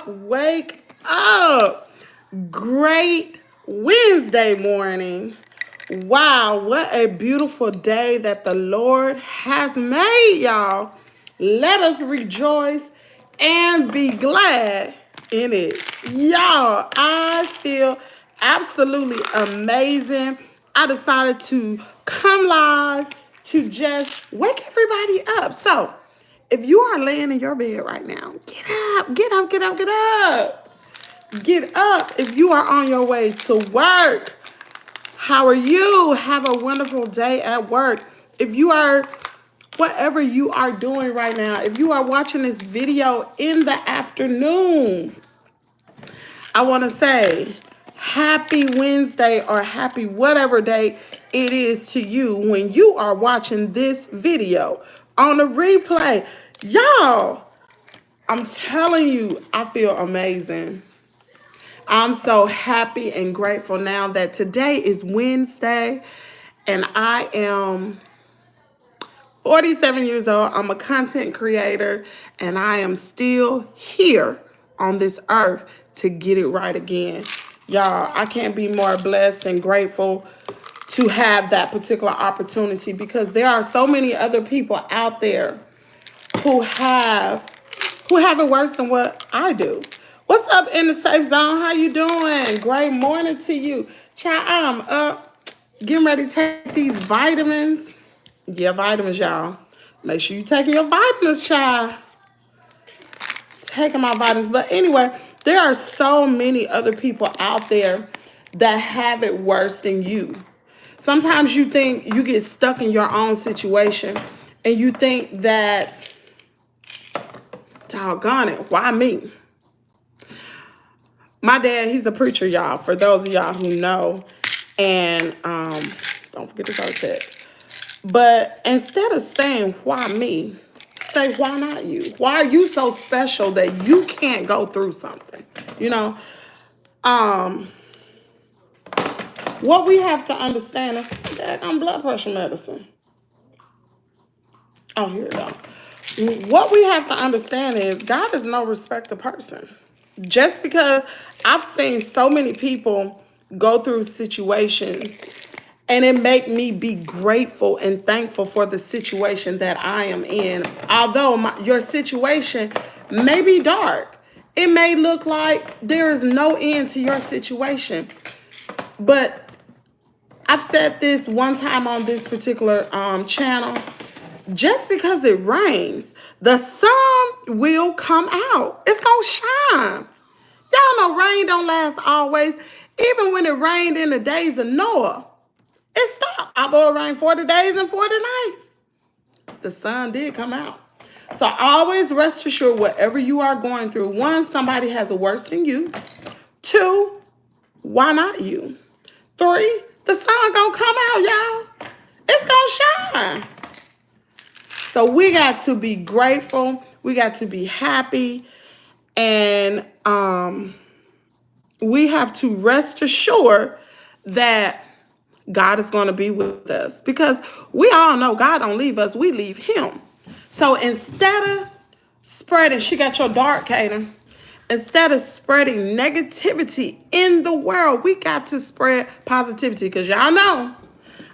up, wake up. Great Wednesday morning. Wow, what a beautiful day that the Lord has made, y'all. Let us rejoice and be glad in it. Y'all, I feel absolutely amazing. I decided to come live to just wake everybody up. So, if you are laying in your bed right now, get up, get up, get up, get up. Get up if you are on your way to work. How are you? Have a wonderful day at work. If you are, whatever you are doing right now, if you are watching this video in the afternoon, I want to say happy Wednesday or happy whatever day it is to you when you are watching this video on the replay. Y'all, I'm telling you, I feel amazing. I'm so happy and grateful now that today is Wednesday and I am 47 years old. I'm a content creator and I am still here on this earth to get it right again. Y'all, I can't be more blessed and grateful to have that particular opportunity because there are so many other people out there who have it worse than what I do. What's up in the safe zone? How you doing? Great morning to you. Child, I'm up, getting ready to take these vitamins. Yeah, vitamins, y'all. Make sure you taking your vitamins, child. Taking my vitamins. But anyway, there are so many other people out there that have it worse than you. Sometimes you think you get stuck in your own situation and you think that, doggone it, why me? My dad, he's a preacher, y'all, for those of y'all who know. And don't forget to vote that. But instead of saying, why me, say, why not you? Why are you so special that you can't go through something? You know, what we have to understand is that I'm blood pressure medicine. Oh, here we go. What we have to understand is God is no respecter person. Just because I've seen so many people go through situations and it make me be grateful and thankful for the situation that I am in. Although your situation may be dark, it may look like there is no end to your situation. But I've said this one time on this particular channel. Just because it rains, the sun will come out. It's going to shine. Y'all know rain don't last always. Even when it rained in the days of Noah, it stopped. Although it rained 40 days and 40 nights, the sun did come out. So always rest assured, whatever you are going through, one, somebody has it worse than you. Two, why not you? Three, the sun gonna come out, y'all. It's gonna shine. So we got to be grateful. We got to be happy. And we have to rest assured that God is going to be with us. Because we all know God don't leave us. We leave him. So instead of spreading, she got your dart, Caiden. Instead of spreading negativity in the world, we got to spread positivity. Because y'all know,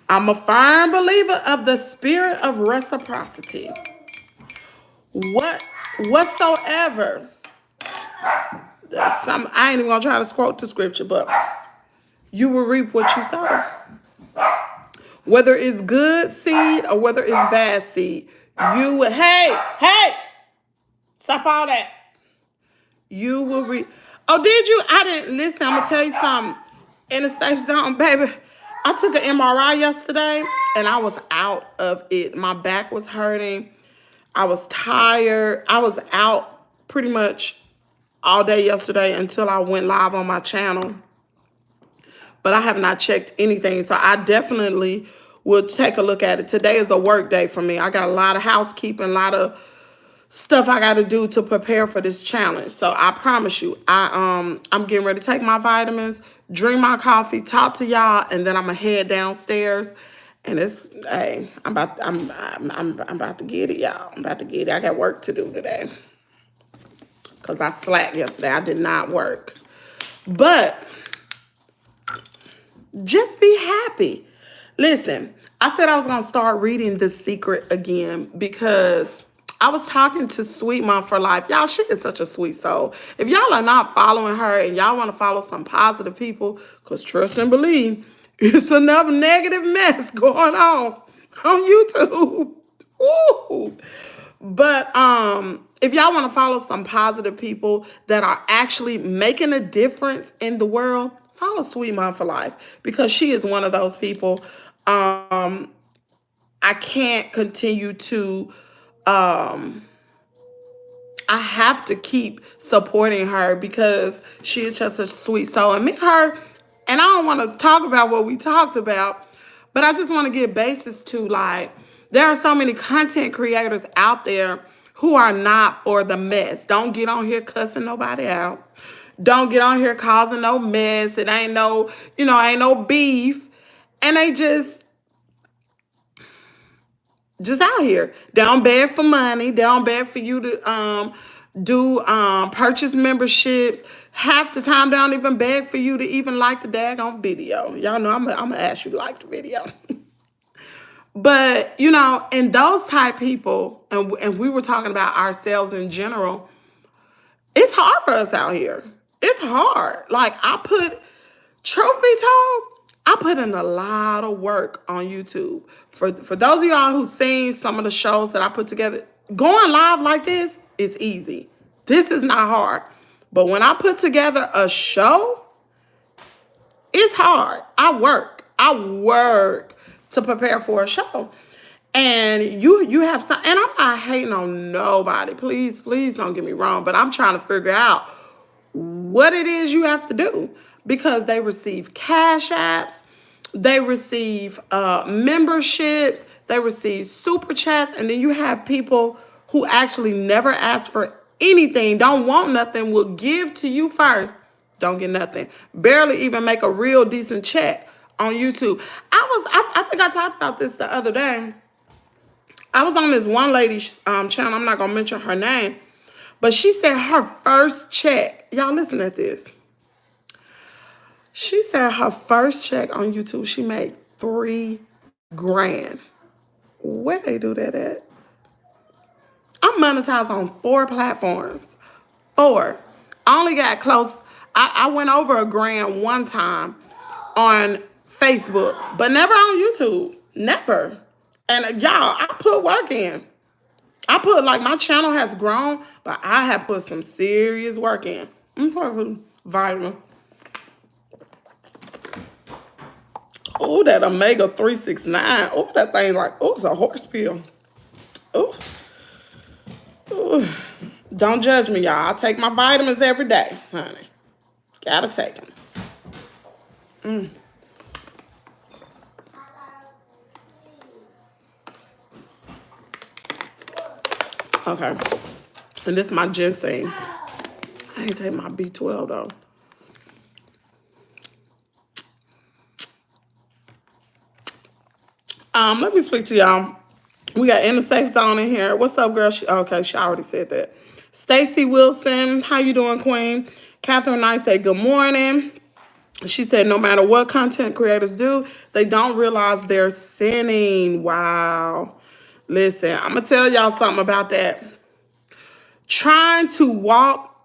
I'm a firm believer of the spirit of reciprocity. Whatsoever. I ain't even gonna try to quote the scripture, but you will reap what you sow. Whether it's good seed or whether it's bad seed, you will. Hey, stop all that. You will reap. Oh, did you? I didn't listen. I'm gonna tell you something. In the safe zone, baby. I took an MRI yesterday and I was out of it. My back was hurting. I was tired. I was out pretty much all day yesterday until I went live on my channel. But I have not checked anything. So I definitely will take a look at it. Today is a work day for me. I got a lot of housekeeping, a lot of stuff I got to do to prepare for this challenge. So I promise you, I'm getting ready to take my vitamins, drink my coffee, talk to y'all, and then I'm gonna head downstairs. And it's, hey, I'm about to get it, y'all. I'm about to get it. I got work to do today. because I slacked yesterday. I did not work. But just be happy. Listen, I said I was going to start reading The Secret again because I was talking to Sweet Mom for Life. Y'all, she is such a sweet soul. If y'all are not following her and y'all want to follow some positive people, because trust and believe, it's enough negative mess going on YouTube. Ooh. But if y'all want to follow some positive people that are actually making a difference in the world, follow Sweet Mom for Life because she is one of those people. I can't continue to I have to keep supporting her because she is just a sweet soul. And me and her, and I don't want to talk about what we talked about, but I just want to give basis to, like, there are so many content creators out there who are not for the mess. Don't get on here cussing nobody out. Don't get on here causing no mess. It ain't no, ain't no beef. And they just out here. They don't beg for money. They don't beg for you to do purchase memberships. Half the time they don't even beg for you to even like the daggone video. Y'all know I'm gonna ask you to like the video. But, and those type people, and we were talking about ourselves in general, it's hard for us out here. It's hard. Like, truth be told, I put in a lot of work on YouTube. For those of y'all who've seen some of the shows that I put together, going live like this is easy. This is not hard. But when I put together a show, it's hard. I work to prepare for a show. And you have some, and I'm not hating on nobody. Please don't get me wrong. But I'm trying to figure out what it is you have to do because they receive cash apps, they receive memberships, they receive super chats, and then you have people who actually never ask for anything, don't want nothing, will give to you first, don't get nothing, barely even make a real decent check on YouTube. I think I talked about this the other day. I was on this one lady's channel. I'm not gonna mention her name, but she said her first check. Y'all listen at this. She said her first check on YouTube, she made $3 grand. Where they do that at? I'm monetized on 4 platforms. 4. I only got close. I went over $1 grand one time on Facebook, but never on YouTube. Never. And y'all, I put work in. My channel has grown, but I have put some serious work in. I'm talking vitamin. Oh, that Omega 369. Oh, that thing it's a horse pill. Oh. Don't judge me, y'all. I take my vitamins every day, honey. Gotta take them. Okay. And this is my ginseng. I ain't take my B12 though. Let me speak to y'all. We got In the Safe Zone in here. What's up, girl? She already said that. Stacy Wilson, how you doing, Queen? Catherine Knight said, good morning. She said, no matter what content creators do, they don't realize they're sinning. Wow. Listen, I'm going to tell y'all something about that. Trying to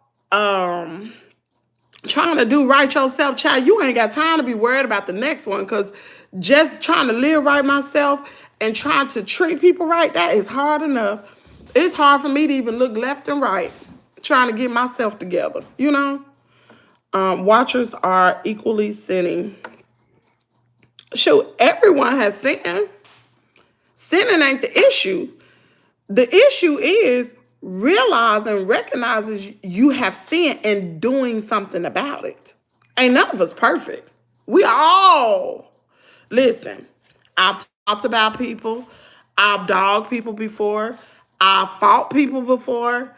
do right yourself, child, you ain't got time to be worried about the next one because just trying to live right myself and trying to treat people right, that is hard enough. It's hard for me to even look left and right, trying to get myself together, Watchers are equally sinning. Shoot, everyone has sinned. Sinning ain't the issue. The issue is realizing, recognizing you have sinned and doing something about it. Ain't none of us perfect. We all, listen, I've talked about people. I've dogged people before. I've fought people before.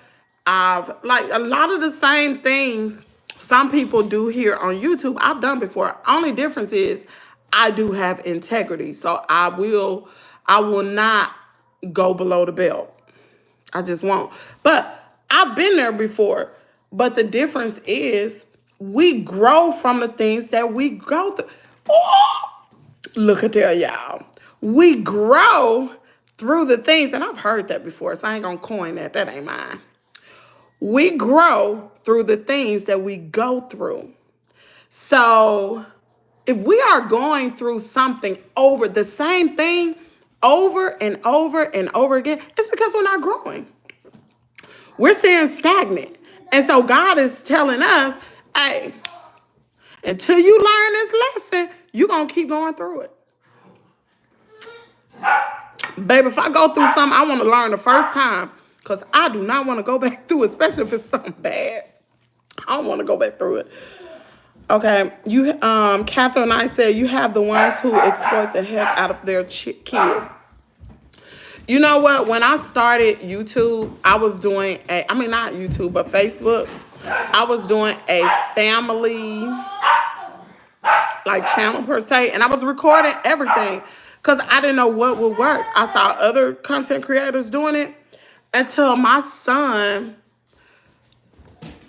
I've, a lot of the same things some people do here on YouTube, I've done before. Only difference is I do have integrity. So I will not go below the belt. I just won't. But I've been there before. But the difference is we grow from the things that we go through. Oh, look at there, y'all. We grow through the things, and I've heard that before, so I ain't gonna coin that. That ain't mine. We grow through the things that we go through. So if we are going through something over the same thing over and over and over again, it's because we're not growing. We're staying stagnant. And so God is telling us, hey, until you learn this lesson, you're going to keep going through it. Baby, if I go through something, I want to learn the first time because I do not want to go back through it, especially if it's something bad. I don't want to go back through it. Okay, Catherine and I said you have the ones who exploit the heck out of their kids. You know what? When I started YouTube, I was doing not YouTube, but Facebook. I was doing a family channel per se, and I was recording everything because I didn't know what would work. I saw other content creators doing it until my son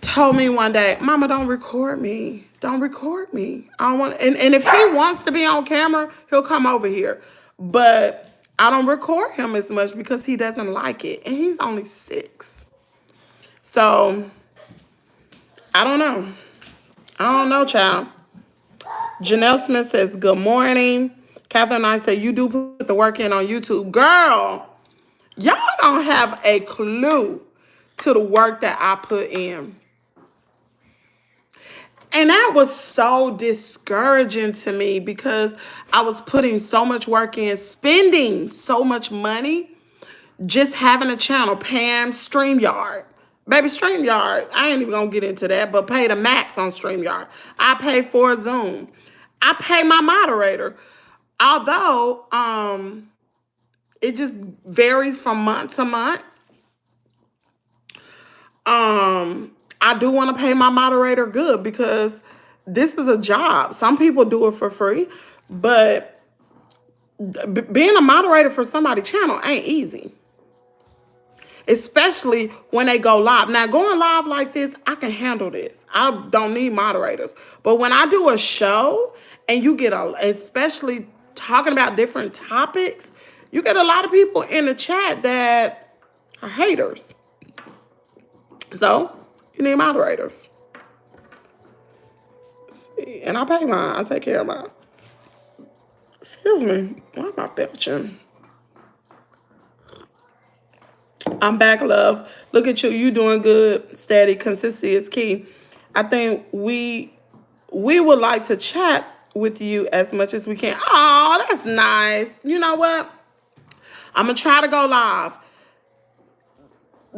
told me one day, Mama, don't record me. Don't record me. I don't want. And if he wants to be on camera, he'll come over here. But I don't record him as much because he doesn't like it. And he's only 6. So, I don't know. I don't know, child. Janelle Smith says, good morning. Catherine and I say, you do put the work in on YouTube. Girl, y'all don't have a clue to the work that I put in. And that was so discouraging to me because I was putting so much work in, spending so much money, just having a channel, paying StreamYard. Baby, StreamYard, I ain't even going to get into that, but pay the max on StreamYard. I pay for Zoom. I pay my moderator. Although it just varies from month to month. I do want to pay my moderator good because this is a job. Some people do it for free, but being a moderator for somebody's channel ain't easy. Especially when they go live. Now, going live like this, I can handle this. I don't need moderators. But when I do a show and you get especially talking about different topics, you get a lot of people in the chat that are haters. So, you need moderators. See, and I pay mine. I take care of mine. Excuse me. Why am I belching? I'm back, love. Look at you. You doing good. Steady. Consistency is key. I think we would like to chat with you as much as we can. Oh, that's nice. You know what? I'm going to try to go live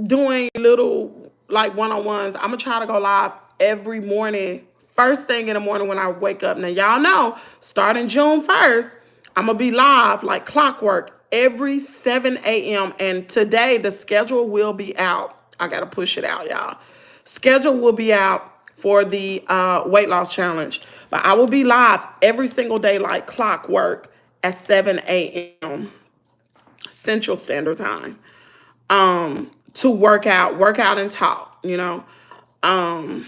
doing little one-on-ones. I'm going to try to go live every morning, first thing in the morning when I wake up. Now, y'all know, starting June 1st, I'm going to be live like clockwork every 7 a.m. And today, the schedule will be out. I got to push it out, y'all. Schedule will be out for the weight loss challenge. But I will be live every single day like clockwork at 7 a.m. Central Standard Time. To work out and talk, you know. But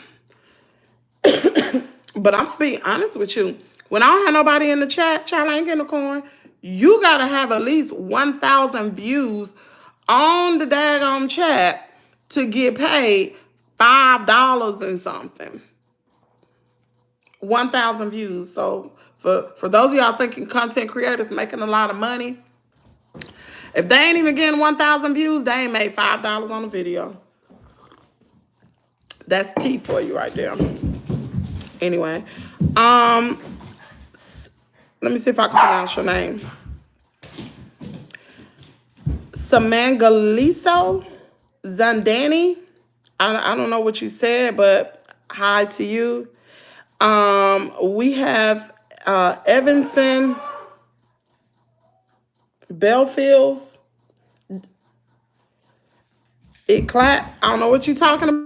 I'm gonna be honest with you. When I don't have nobody in the chat, child, I ain't getting a coin. You gotta have at least 1,000 views on the daggone chat to get paid $5 and something. 1,000 views. So for those of y'all thinking content creators making a lot of money, if they ain't even getting 1,000 views, they ain't made $5 on a video. That's tea for you right there. Anyway, let me see if I can pronounce your name. Samangaliso Zandani. I don't know what you said, but hi to you. We have Evanson Belfields. It clap. I don't know what you're talking about.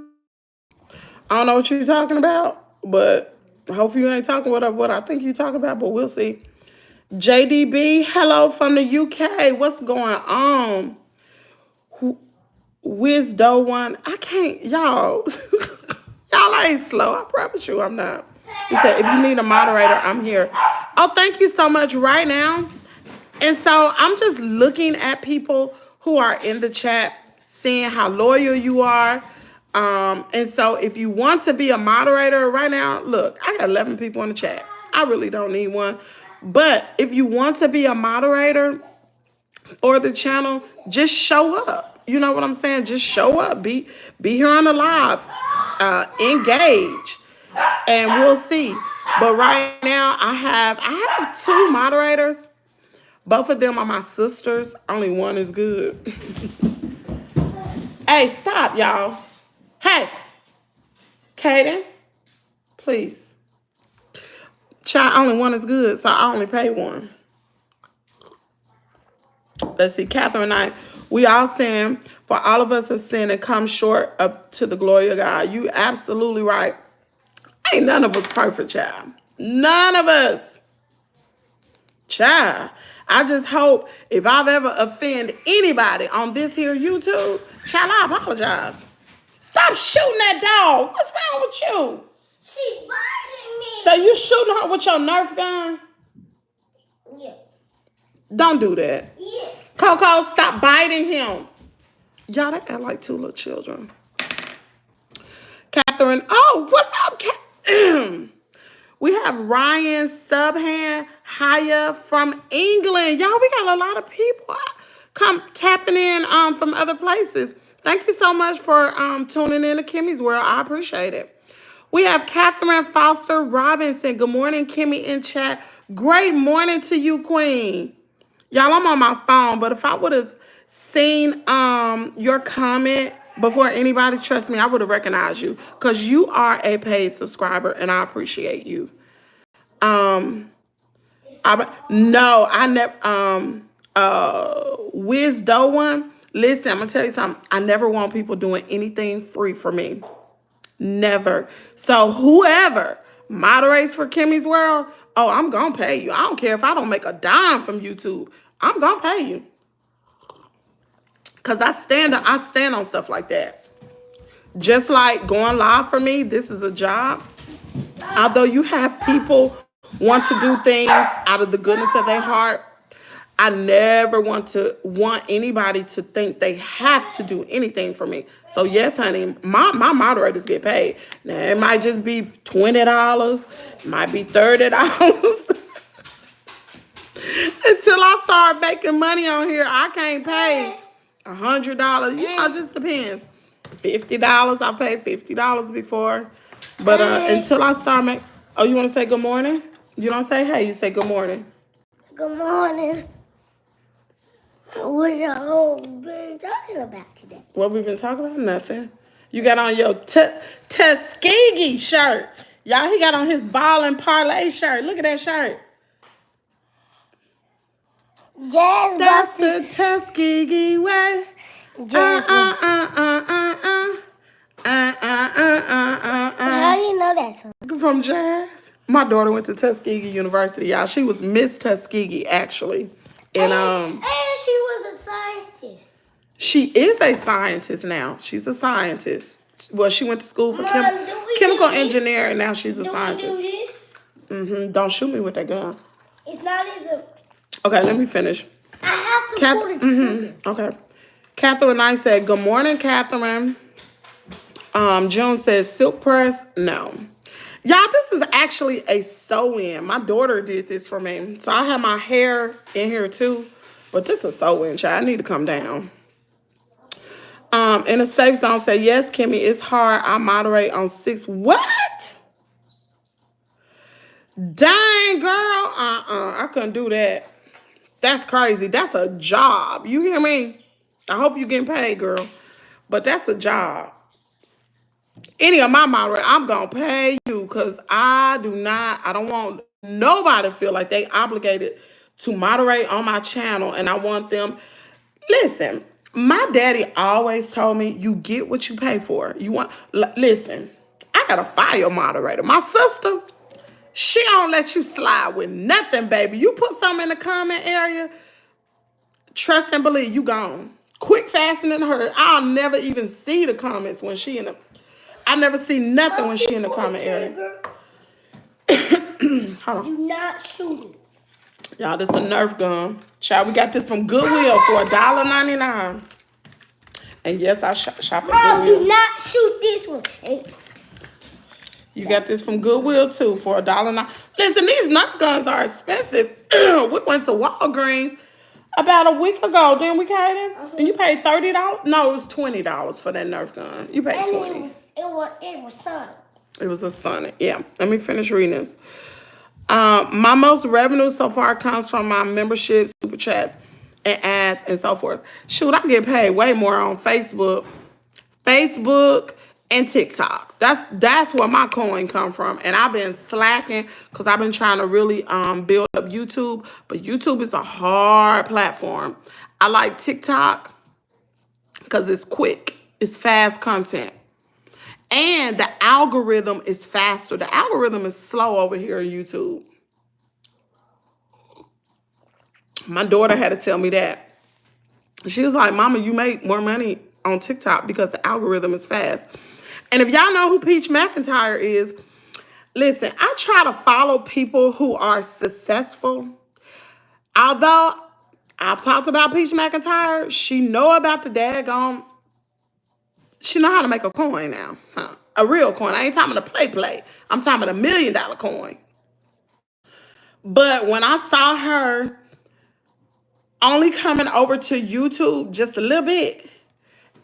I don't know what you're talking about, but hopefully you ain't talking about what I think you're talking about, but we'll see. JDB, hello from the UK. What's going on? Wizdo one. I can't, y'all. Y'all ain't slow. I promise you I'm not. He said, if you need a moderator, I'm here. Oh, thank you so much right now. And so I'm just looking at people who are in the chat, seeing how loyal you are. And so if you want to be a moderator right now, look, I got 11 people in the chat. I really don't need one. But if you want to be a moderator or the channel, just show up. You know what I'm saying? Just show up. Be here on the live. Engage. And we'll see. But right now I have 2 moderators. Both of them are my sisters. Only one is good. Hey, stop, y'all. Hey, Caden, please. Child, only one is good, so I only pay one. Let's see, Catherine and I, we all sin, for all of us have sinned and come short up to the glory of God. You absolutely right. Ain't none of us perfect, child. None of us. Child, I just hope if I've ever offended anybody on this here YouTube, child, I apologize. Stop shooting that dog. What's wrong with you? She biting me. So you shooting her with your Nerf gun? Yeah. Don't do that. Yeah. Coco, stop biting him. Y'all, they act like 2 little children. Catherine, oh, what's up, We have Ryan Subhand Haya from England. Y'all, we got a lot of people come tapping in from other places. Thank you so much for tuning in to Kimmies World. I appreciate it. We have Catherine Foster Robinson. Good morning, Kimmy in chat. Great morning to you, Queen. Y'all, I'm on my phone, but if I would have seen your comment before anybody, trust me, I would have recognized you because you are a paid subscriber and I appreciate you. No, I never, Wiz Do one. Listen, I'm gonna tell you something. I never want people doing anything free for me. Never. So whoever moderates for Kimmy's World, oh, I'm gonna pay you. I don't care if I don't make a dime from YouTube. I'm gonna pay you. Cause I stand on stuff like that. Just like going live for me, this is a job. Although you have people want to do things out of the goodness of their heart, I never want anybody to think they have to do anything for me. So yes, honey, my moderators get paid. Now it might just be $20, it might be $30. Until I start making money on here, I can't pay $100. You know, it just depends. $50, I paid $50 before. But until I start making, oh, you want to say good morning? You don't say hey, you say good morning. Good morning. What y'all been talking about today? What we've been talking about? Nothing. You got on your Tuskegee shirt. Y'all, he got on his ball and parlay shirt. Look at that shirt. Jazz That's the Tuskegee way. How do you know that song? From Jazz. My daughter went to Tuskegee University, y'all. She was Miss Tuskegee, actually. And she was a scientist. she is a scientist now. She's a scientist. Well, she went to school for chemical engineering, and now she's a scientist. We do this? Don't shoot me with that gun. It's not even. Okay, let me finish. I have to put it. Okay. Catherine and I said, good morning, Catherine. June says, silk press? No. Y'all, this is actually a sew-in. My daughter did this for me. So I have my hair in here too. But this is a sew-in, child. I need to come down. In a safe zone said, yes, Kimmy, it's hard. I moderate on 6. What? Dang, girl. I couldn't do that. That's crazy. That's a job. You hear me? I hope you're getting paid, girl. But that's a job. Any of my moderators, I'm going to pay you because I don't want nobody to feel like they obligated to moderate on my channel. And I want them, listen, my daddy always told me, you get what you pay for. Listen, I got a fire moderator. My sister, she don't let you slide with nothing, baby. You put something in the comment area, trust and believe, you gone. Quick, fast, and in a hurry. I'll never even see the comments when she in them. I never see nothing when she in the comment area. Hold on. Do not shoot it. Y'all, this is a Nerf gun. Child, we got this from Goodwill for $1.99. And yes, I shop at Mom, Goodwill. do not shoot this one. Hey. You got this from Goodwill too for $1.09. Listen, these Nerf guns are expensive. We went to Walgreens about a week ago, didn't we, Caiden? And you paid $30? No, it was $20 for that Nerf gun. You paid $20. It was Sonic. It was a Sonic. Yeah. Let me finish reading this. My most revenue so far comes from my memberships, super chats, and ads, and so forth. Shoot, I get paid way more on Facebook, and TikTok. That's where my coin come from. And I've been slacking because I've been trying to really build up YouTube. But YouTube is a hard platform. I like TikTok because it's quick. It's fast content. And the algorithm is faster. The algorithm is slow over here on YouTube. My daughter had to tell me that. She was like, Mama, you make more money on TikTok because the algorithm is fast. And if y'all know who Peach McIntyre is, listen, I try to follow people who are successful. Although I've talked about Peach McIntyre, she know about the daggone. She know how to make a coin now. Huh? A real coin. I ain't talking about a play. I'm talking about $1 million coin. But when I saw her only coming over to YouTube just a little bit,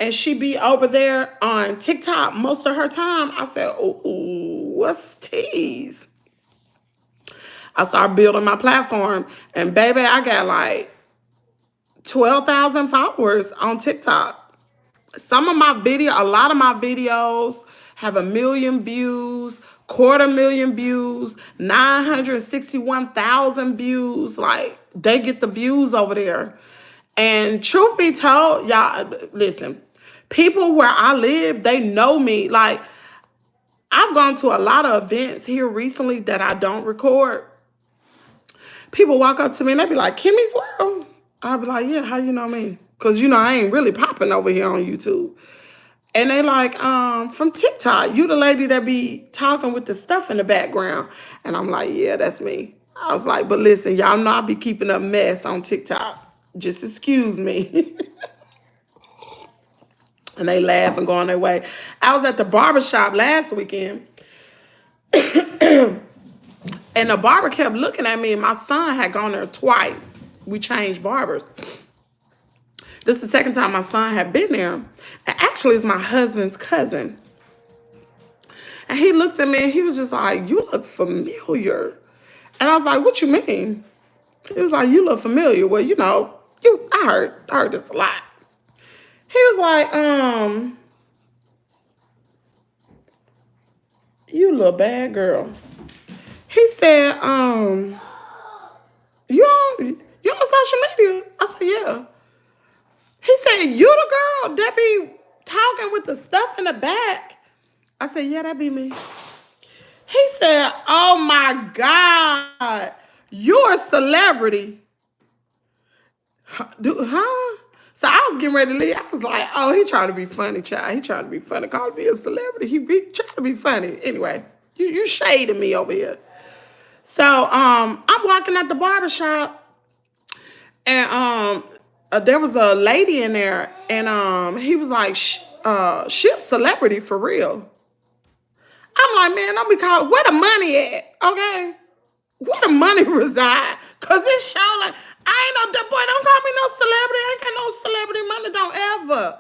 and she be over there on TikTok most of her time, I said, ooh, what's tease? I started building my platform, and baby, I got like 12,000 followers on TikTok. A lot of my videos have 1 million views, 250,000 views, 961,000 views. Like, they get the views over there. And truth be told, y'all, listen, people where I live, they know me. Like, I've gone to a lot of events here recently that I don't record. People walk up to me and they be like, Kimmies World? I'll be like, yeah, how you know me? Because, I ain't really popping over here on YouTube. And they like, from TikTok, you the lady that be talking with the stuff in the background. And I'm like, yeah, that's me. I was like, but listen, y'all know I be keeping a mess on TikTok. Just excuse me. And they laugh and go on their way. I was at the barbershop last weekend. And the barber kept looking at me. And my son had gone there twice. We changed barbers. This is the second time my son had been there. And actually, it's my husband's cousin. And he looked at me and he was just like, you look familiar. And I was like, what you mean? He was like, you look familiar. Well, I heard this a lot. He was like, you little bad girl. He said, you on social media? I said, yeah. He said, you the girl that be talking with the stuff in the back? I said, yeah, that be me. He said, oh my God, you're a celebrity. Huh? So I was getting ready to leave. I was like, oh, he trying to be funny, child. He trying to be funny. Call me a celebrity. He be trying to be funny. Anyway, you shading me over here. So I'm walking out the barbershop, and there was a lady in there, and he was like, she's a celebrity for real. I'm like, man, don't be calling. Where the money at? Okay, where the money reside? Cause it's show like I ain't no boy. Don't call me no celebrity. I ain't got no celebrity money. Don't ever,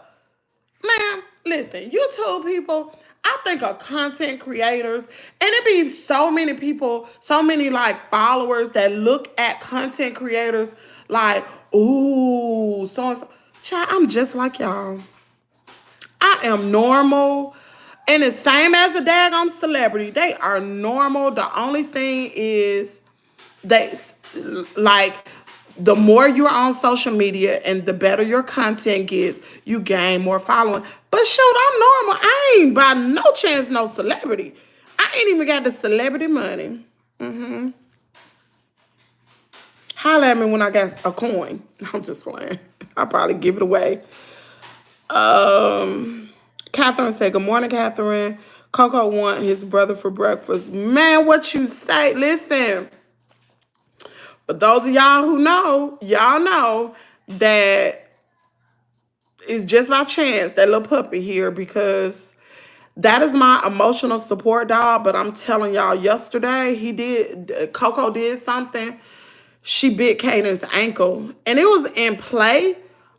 man. Listen, YouTube people. I think of content creators, and it be so many people, so many like followers that look at content creators like, ooh, so and so. Child, I'm just like y'all. I am normal. And the same as a daggone celebrity. They are normal. The only thing is the more you're on social media and the better your content gets, you gain more following. But shoot, I'm normal. I ain't by no chance no celebrity. I ain't even got the celebrity money. Holla at me when I got a coin. I'm just playing. I'll probably give it away. Catherine said, good morning, Catherine. Coco want his brother for breakfast. Man, what you say? Listen, for those of y'all who know, y'all know that it's just by chance that little puppy here because that is my emotional support dog. But I'm telling y'all, yesterday Coco did something. She bit Caidens' ankle, and it was in play,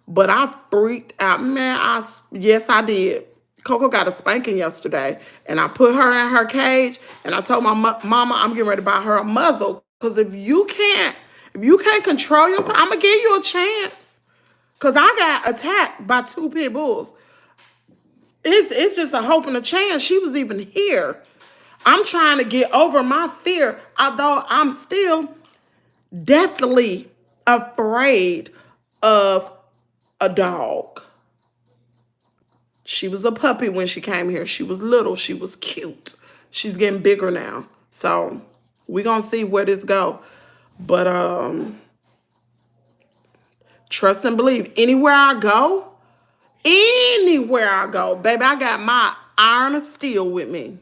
but I freaked out. Man, yes, I did. Coco got a spanking yesterday, and I put her in her cage, and I told my mama I'm getting ready to buy her a muzzle, because if you can't control yourself, I'm gonna give you a chance. Because I got attacked by 2 pit bulls. It's just a hope and a chance she was even here. I'm trying to get over my fear, although I'm still deathly afraid of a dog. She was a puppy when she came here. She was little. She was cute. She's getting bigger now. So we're going to see where this go. But trust and believe. Anywhere I go, baby, I got my iron of steel with me.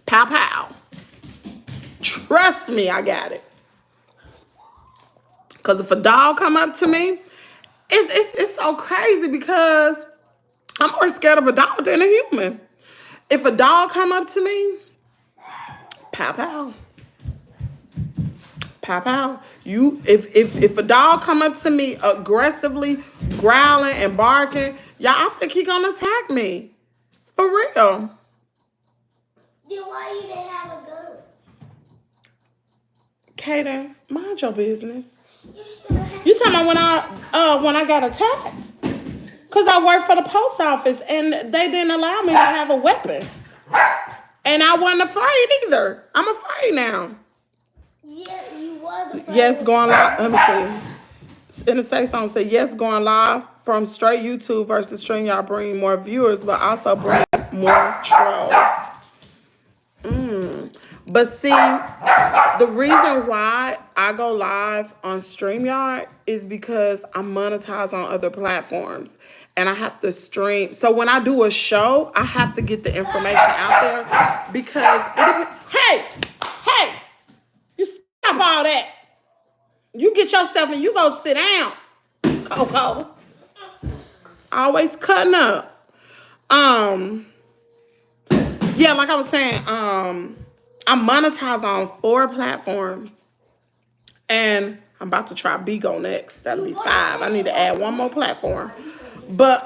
Pow, pow. Trust me, I got it. Because if a dog come up to me, it's so crazy because I'm more scared of a dog than a human. If a dog come up to me, pow, pow. Pow, pow. If a dog come up to me aggressively growling and barking, y'all, I think he gonna attack me. For real. Then why you didn't have a gun? Caden, mind your business. You should have. You talking about when I got attacked? Cause I worked for the post office and they didn't allow me to have a weapon. And I wasn't afraid either. I'm afraid now. Yeah, you was afraid. Yes, going live. Let me see. In the say song say yes, going live from straight YouTube versus StreamYard bring more viewers, but also bring more trolls. But see, the reason why I go live on StreamYard is because I'm monetized on other platforms and I have to stream. So when I do a show, I have to get the information out there because hey, you stop all that. You get yourself and you go sit down, Coco. Always cutting up. Yeah, like I was saying, I'm monetized on 4 platforms. And I'm about to try Bigo next. That'll be 5. I need to add 1 more platform. But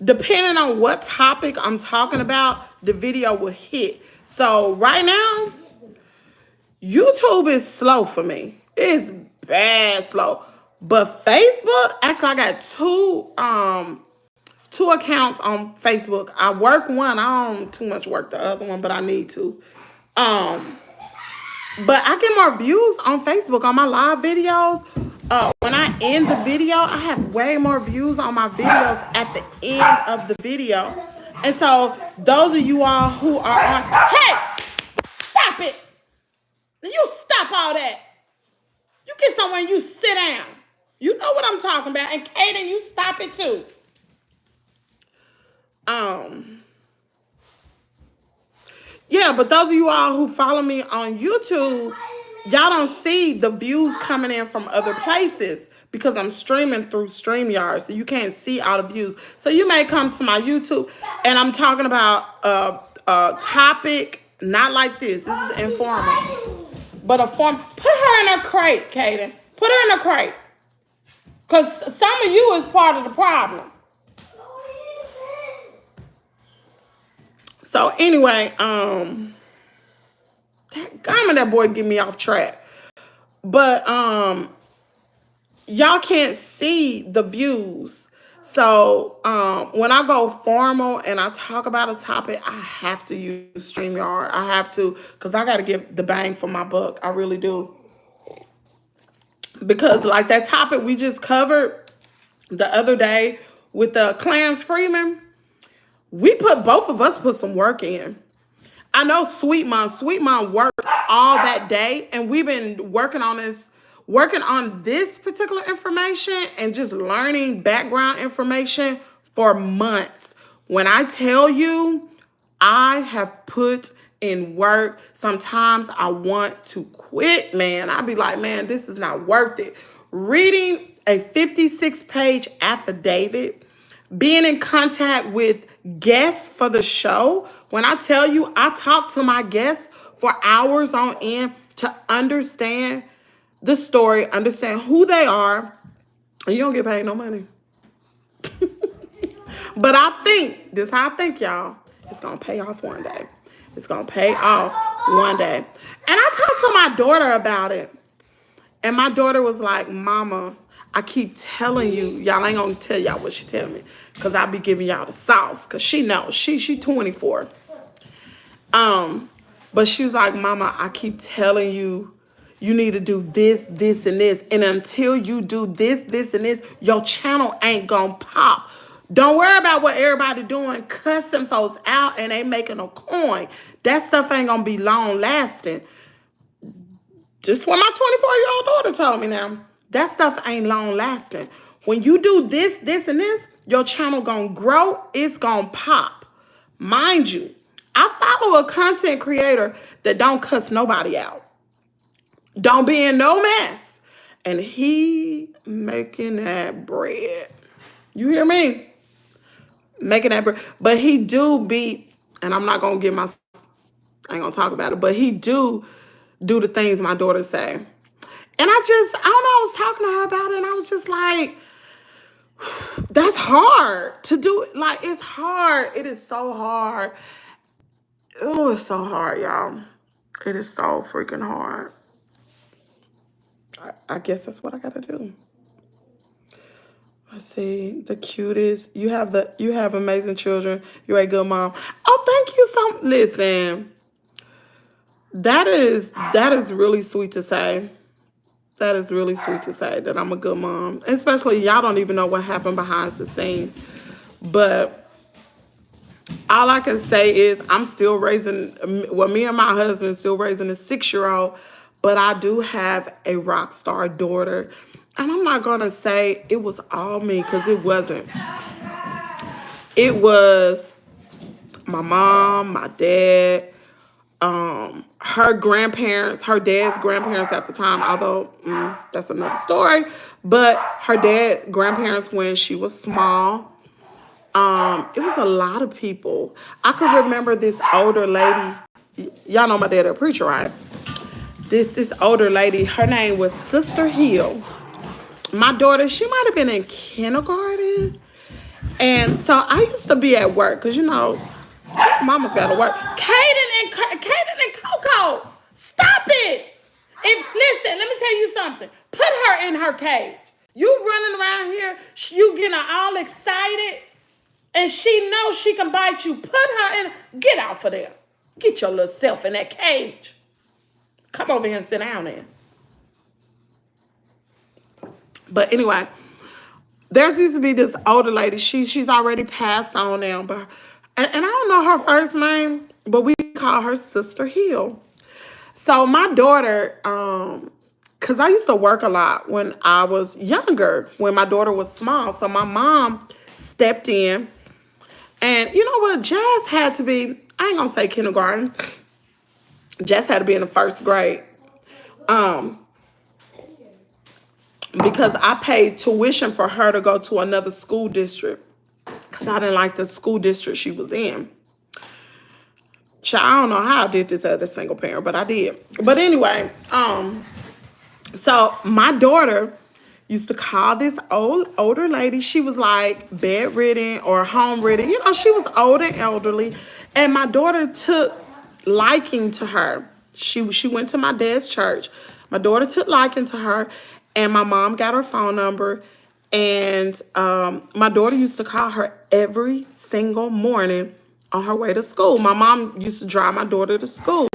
depending on what topic I'm talking about, the video will hit. So right now, YouTube is slow for me. It's bad slow. But Facebook, actually I got 2 accounts on Facebook. I work one. I don't too much work the other one, but I need to. But I get more views on Facebook on my live videos. When I end the video, I have way more views on my videos at the end of the video. And so those of you all who are on, hey, stop it. You stop all that. You get somewhere and you sit down. You know what I'm talking about. And Caden, you stop it too. Yeah, but those of you all who follow me on YouTube, y'all don't see the views coming in from other places because I'm streaming through StreamYard, so you can't see all the views. So you may come to my YouTube and I'm talking about a topic not like this. This is informal. But a form. Put her in a crate, Caden. Put her in a crate. Because some of you is part of the problem. So anyway, that boy get me off track. But y'all can't see the views. So when I go formal and I talk about a topic, I have to use StreamYard. I have to, because I got to get the bang for my buck. I really do. Because like that topic we just covered the other day with the Clarence Freeman, both of us put some work in. I know Sweet Mom worked all that day, and we've been working on this. working on this particular information and just learning background information for months. When I tell you, I have put in work. Sometimes I want to quit, man. I'd be like, man, this is not worth it. Reading a 56-page affidavit, being in contact with guests for the show. When I tell you, I talk to my guests for hours on end to understand the story, understand who they are, and you don't get paid no money. But I think, this is how I think, y'all, it's going to pay off one day. It's going to pay off one day. And I talked to my daughter about it. And my daughter was like, Mama, I keep telling you, y'all ain't going to tell y'all what she tell me. Because I be giving y'all the sauce. Because she knows. She 24. But she was like, Mama, I keep telling you, you need to do this, this, and this. And until you do this, this, and this, your channel ain't going to pop. Don't worry about what everybody doing, cussing folks out and they making a coin. That stuff ain't going to be long lasting. Just what my 24-year-old daughter told me now. That stuff ain't long lasting. When you do this, this, and this, your channel going to grow. It's going to pop. Mind you, I follow a content creator that don't cuss nobody out. Don't be in no mess. And he making that bread. You hear me? Making that bread. But he do be, and I'm not going to I ain't going to talk about it, but he do the things my daughter say. And I don't know, I was talking to her about it and I was just like, that's hard to do. Like, it's hard. It is so hard. Oh, it's so hard, y'all. It is so freaking hard. I guess that's what I gotta do. Let's see, the cutest. You have amazing children. You're a good mom. Oh, thank you so. Listen, that is really sweet to say. That is really sweet to say that I'm a good mom. Especially y'all don't even know what happened behind the scenes. But all I can say is I'm still raising, well, me and my husband still raising a 6-year-old, but I do have a rock star daughter. And I'm not going to say it was all me, because it wasn't. It was my mom, my dad, her grandparents, her dad's grandparents at the time, although that's another story. But her dad's grandparents when she was small. It was a lot of people. I could remember this older lady. Y'all know my dad a preacher, right? This older lady, her name was Sister Hill. My daughter, she might have been in kindergarten. And so I used to be at work, because, you know, mama's got to work. Caiden and Coco, stop it. Listen, let me tell you something. Put her in her cage. You running around here, you getting all excited, and she knows she can bite you. Put her in, get out of there. Get your little self in that cage. Come over here and sit down there. But anyway, there's used to be this older lady. She's already passed on now, but and I don't know her first name, but we call her Sister Hill. So my daughter, because I used to work a lot when I was younger, when my daughter was small. So my mom stepped in, and you know what? Jazz had to be, I ain't gonna say kindergarten. Jazz had to be in the first grade. Because I paid tuition for her to go to another school district, because I didn't like the school district she was in. I don't know how I did this as a single parent, but I did. But anyway, so my daughter used to call this older lady. She was like bedridden or home-ridden. You know, she was old and elderly. And my daughter took liking to her. She went to my dad's church. My daughter took liking to her. And my mom got her phone number, and my daughter used to call her every single morning on her way to school. My mom used to drive my daughter to school,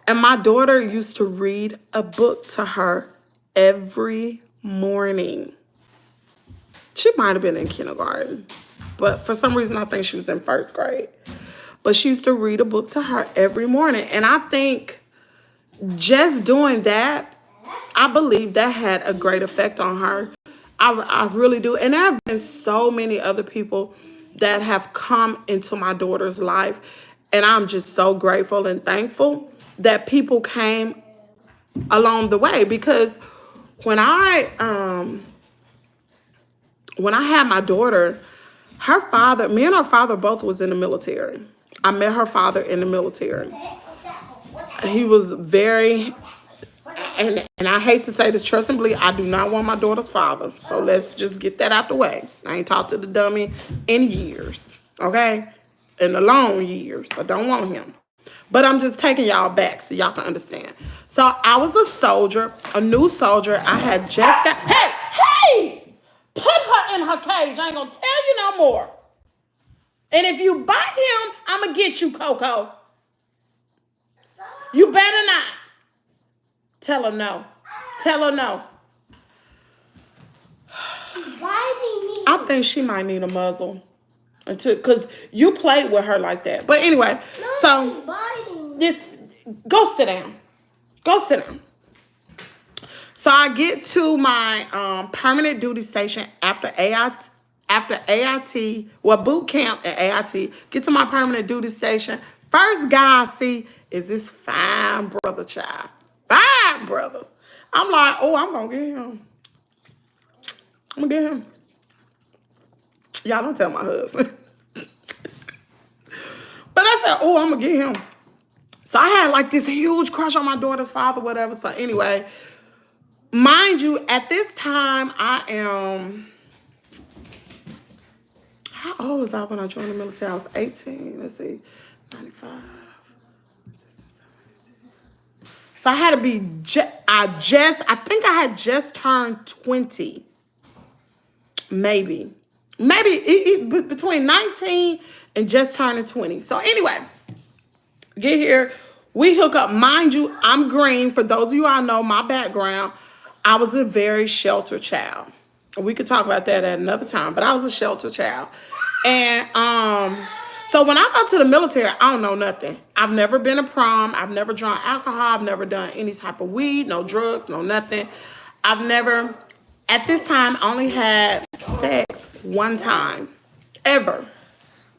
and my daughter used to read a book to her every morning. She might have been in kindergarten, but for some reason I think she was in first grade. But she used to read a book to her every morning, and I think just doing that, I believe that had a great effect on her. I really do. And there have been so many other people that have come into my daughter's life. And I'm just so grateful and thankful that people came along the way. Because when I had my daughter, me and her father both was in the military. I met her father in the military. He was very, and I hate to say this, trust and believe, I do not want my daughter's father. So let's just get that out the way. I ain't talked to the dummy in years, okay? In the long years. I don't want him. But I'm just taking y'all back so y'all can understand. So I was a soldier, a new soldier. I had just got, hey! Put her in her cage. I ain't gonna tell you no more. And if you bite him, I'm gonna get you, Coco. You better not. Tell her no. Tell her no. She's biting me. I think she might need a muzzle. Because you played with her like that. But anyway, No, so she's biting me. this, go sit down. Go sit down. So I get to my permanent duty station after AIT, well, boot camp at AIT. Get to my permanent duty station. First guy I see is this fine brother child. Fine brother. I'm like, oh, I'm going to get him. I'm going to get him. Y'all don't tell my husband. But I said, oh, I'm going to get him. So I had like this huge crush on my daughter's father, whatever. So anyway, mind you, at this time, I am... How old was I when I joined the military? I was 18. Let's see. 95. So I had to be... I think I had just turned 20. Maybe between 19 and just turning 20. So anyway, get here. We hook up. Mind you, I'm green. For those of you I know my background, I was a very sheltered child. We could talk about that at another time, but I was a sheltered child. And so when I got to the military, I don't know nothing. I've never been to prom. I've never drunk alcohol. I've never done any type of weed, no drugs, no nothing. I've never, at this time, I only had sex one time, ever.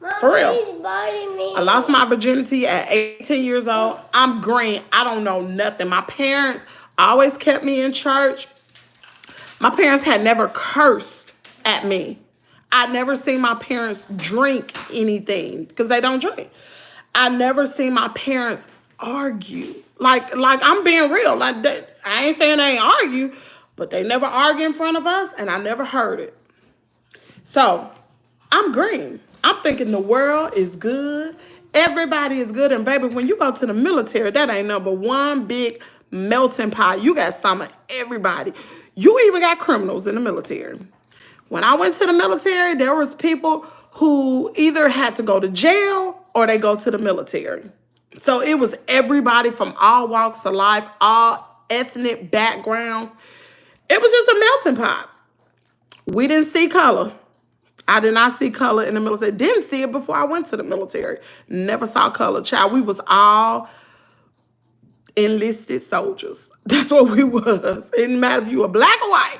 Mom, for real. She's biting me. I lost my virginity at 18 years old. I'm green. I don't know nothing. My parents always kept me in church. My parents had never cursed at me. I never seen my parents drink anything because they don't drink. I never seen my parents argue. Like I'm being real. Like I ain't saying they ain't argue, but they never argue in front of us, and I never heard it. So I'm green. I'm thinking the world is good. Everybody is good. And baby, when you go to the military, that ain't number one big melting pot. You got some of everybody. You even got criminals in the military. When I went to the military, there was people who either had to go to jail or they go to the military. So it was everybody from all walks of life, all ethnic backgrounds. It was just a melting pot. We didn't see color. I did not see color in the military. Didn't see it before I went to the military. Never saw color. Child, we was all enlisted soldiers. That's what we was. It didn't matter if you were black or white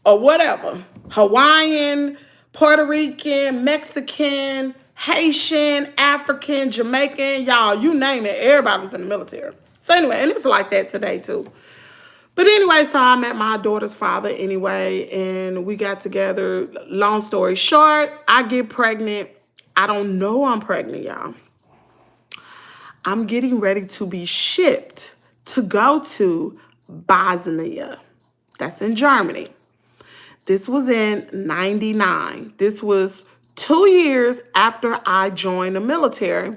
or whatever. Hawaiian, Puerto Rican, Mexican, Haitian, African, Jamaican, y'all, you name it. Everybody was in the military. So anyway, and it's like that today too. But anyway, so I met my daughter's father anyway, and we got together. Long story short, I get pregnant. I don't know I'm pregnant, y'all. I'm getting ready to be shipped to go to Bosnia. That's in Germany. This was in 99. This was 2 years after I joined the military.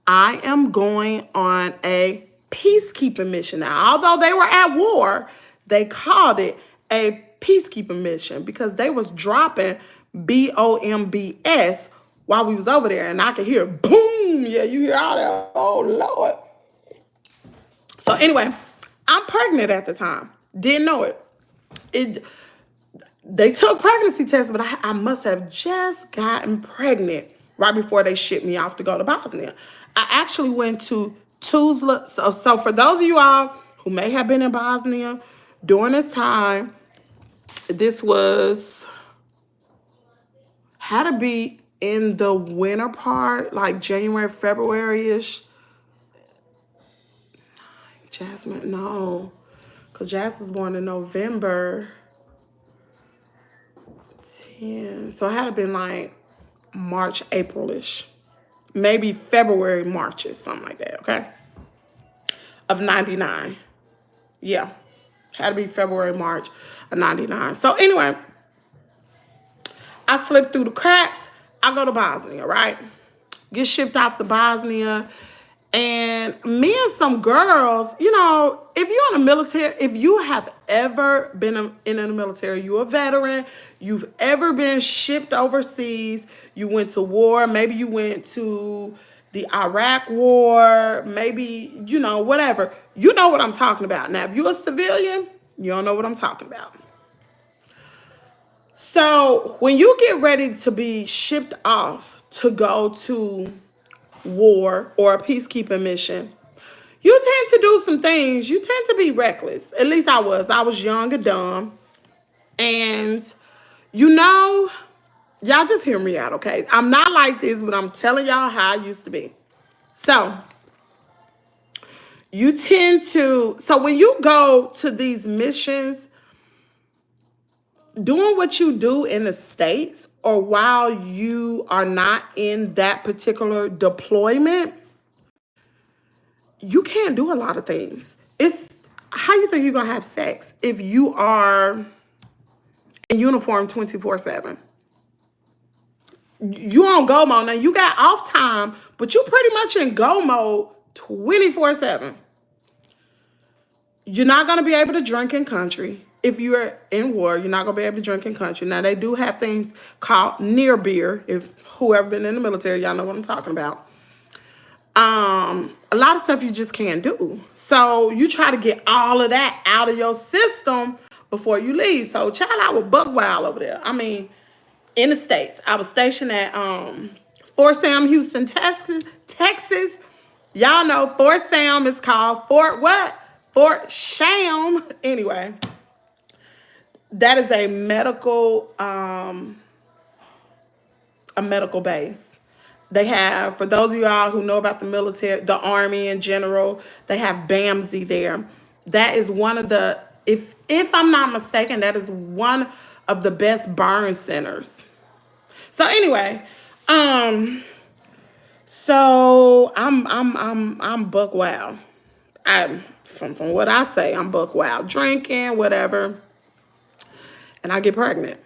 I am going on a peacekeeping mission. Now, although they were at war, they called it a peacekeeping mission because they was dropping bombs while we was over there, and I could hear boom. Yeah, you hear all that. Oh Lord. So anyway, I'm pregnant at the time. Didn't know it. They took pregnancy tests, but I must have just gotten pregnant right before they shipped me off to go to Bosnia. I actually went to Tuzla. So for those of you all who may have been in Bosnia during this time. This had to be in the winter part, like January, February-ish. Jasmine, no. Because Jasmine's born in November 10. So it had to been like March, April-ish. Maybe February, March-ish, something like that, okay? Of 99. Yeah. Had to be February, March of 99. So anyway, I slipped through the cracks. I go to Bosnia, right? Get shipped off to Bosnia. And me and some girls, you know, if you're in the military, if you have ever been in the military, you're a veteran, you've ever been shipped overseas, you went to war, maybe you went to the Iraq war, maybe, you know, whatever. You know what I'm talking about. Now, if you're a civilian, you don't know what I'm talking about. So when you get ready to be shipped off to go to war or a peacekeeping mission, you tend to do some things. You tend to be reckless. At least I was. I was young and dumb. And, you know, y'all just hear me out, okay? I'm not like this, but I'm telling y'all how I used to be. So, you tend to, so when you go to these missions, doing what you do in the States or while you are not in that particular deployment, you can't do a lot of things. It's how you think you're going to have sex if you are in uniform 24/7. You on go mode. Now, you got off time, but you pretty much in go mode 24/7. You're not going to be able to drink in country. If you're in war, you're not going to be able to drink in country. Now, they do have things called near beer. If whoever been in the military, y'all know what I'm talking about. A lot of stuff you just can't do. So you try to get all of that out of your system before you leave. So, child, I was buck wild over there. I mean, in the States. I was stationed at Fort Sam, Houston, Texas. Y'all know Fort Sam is called Fort what? Fort Sham. Anyway, that is a medical base. They have, for those of y'all who know about the military, the Army in general, they have BAMSI there. That is one of the, if I'm not mistaken, that is one of the best burn centers. So anyway, so I'm buck wild. From what I say, I'm buck wild, drinking, whatever, and I get pregnant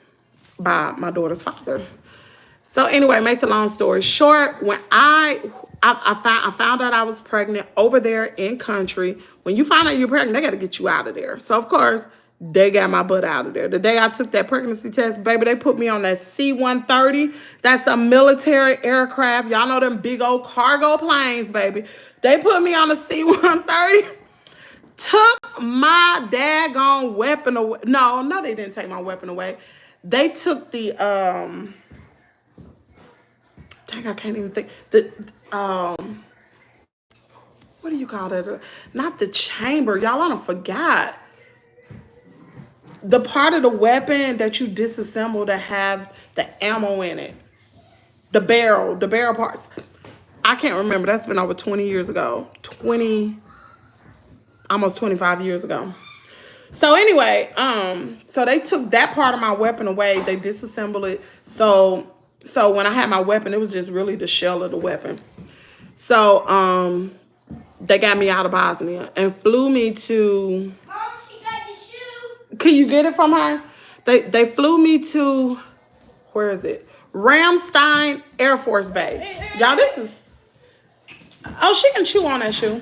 by my daughter's father. So anyway, make the long story short, when I found out I was pregnant over there in country. When you find out you're pregnant, they got to get you out of there. So of course, they got my butt out of there. The day I took that pregnancy test, baby, they put me on that C-130. That's a military aircraft. Y'all know them big old cargo planes, baby. They put me on a C-130. Took my daggone weapon away. No, they didn't take my weapon away. They took the dang, I can't even think. What do you call that? Not the chamber. Y'all, I don't forgot. The part of the weapon that you disassemble to have the ammo in it. The barrel parts. I can't remember. That's been over 20 years ago. Almost 25 years ago. So anyway, so they took that part of my weapon away. They disassembled it. So when I had my weapon, it was just really the shell of the weapon. So they got me out of Bosnia and flew me to. Mom, she got the shoe. Can you get it from her? They flew me to, where is it? Ramstein Air Force Base. Y'all, this is. Oh, she can chew on that shoe.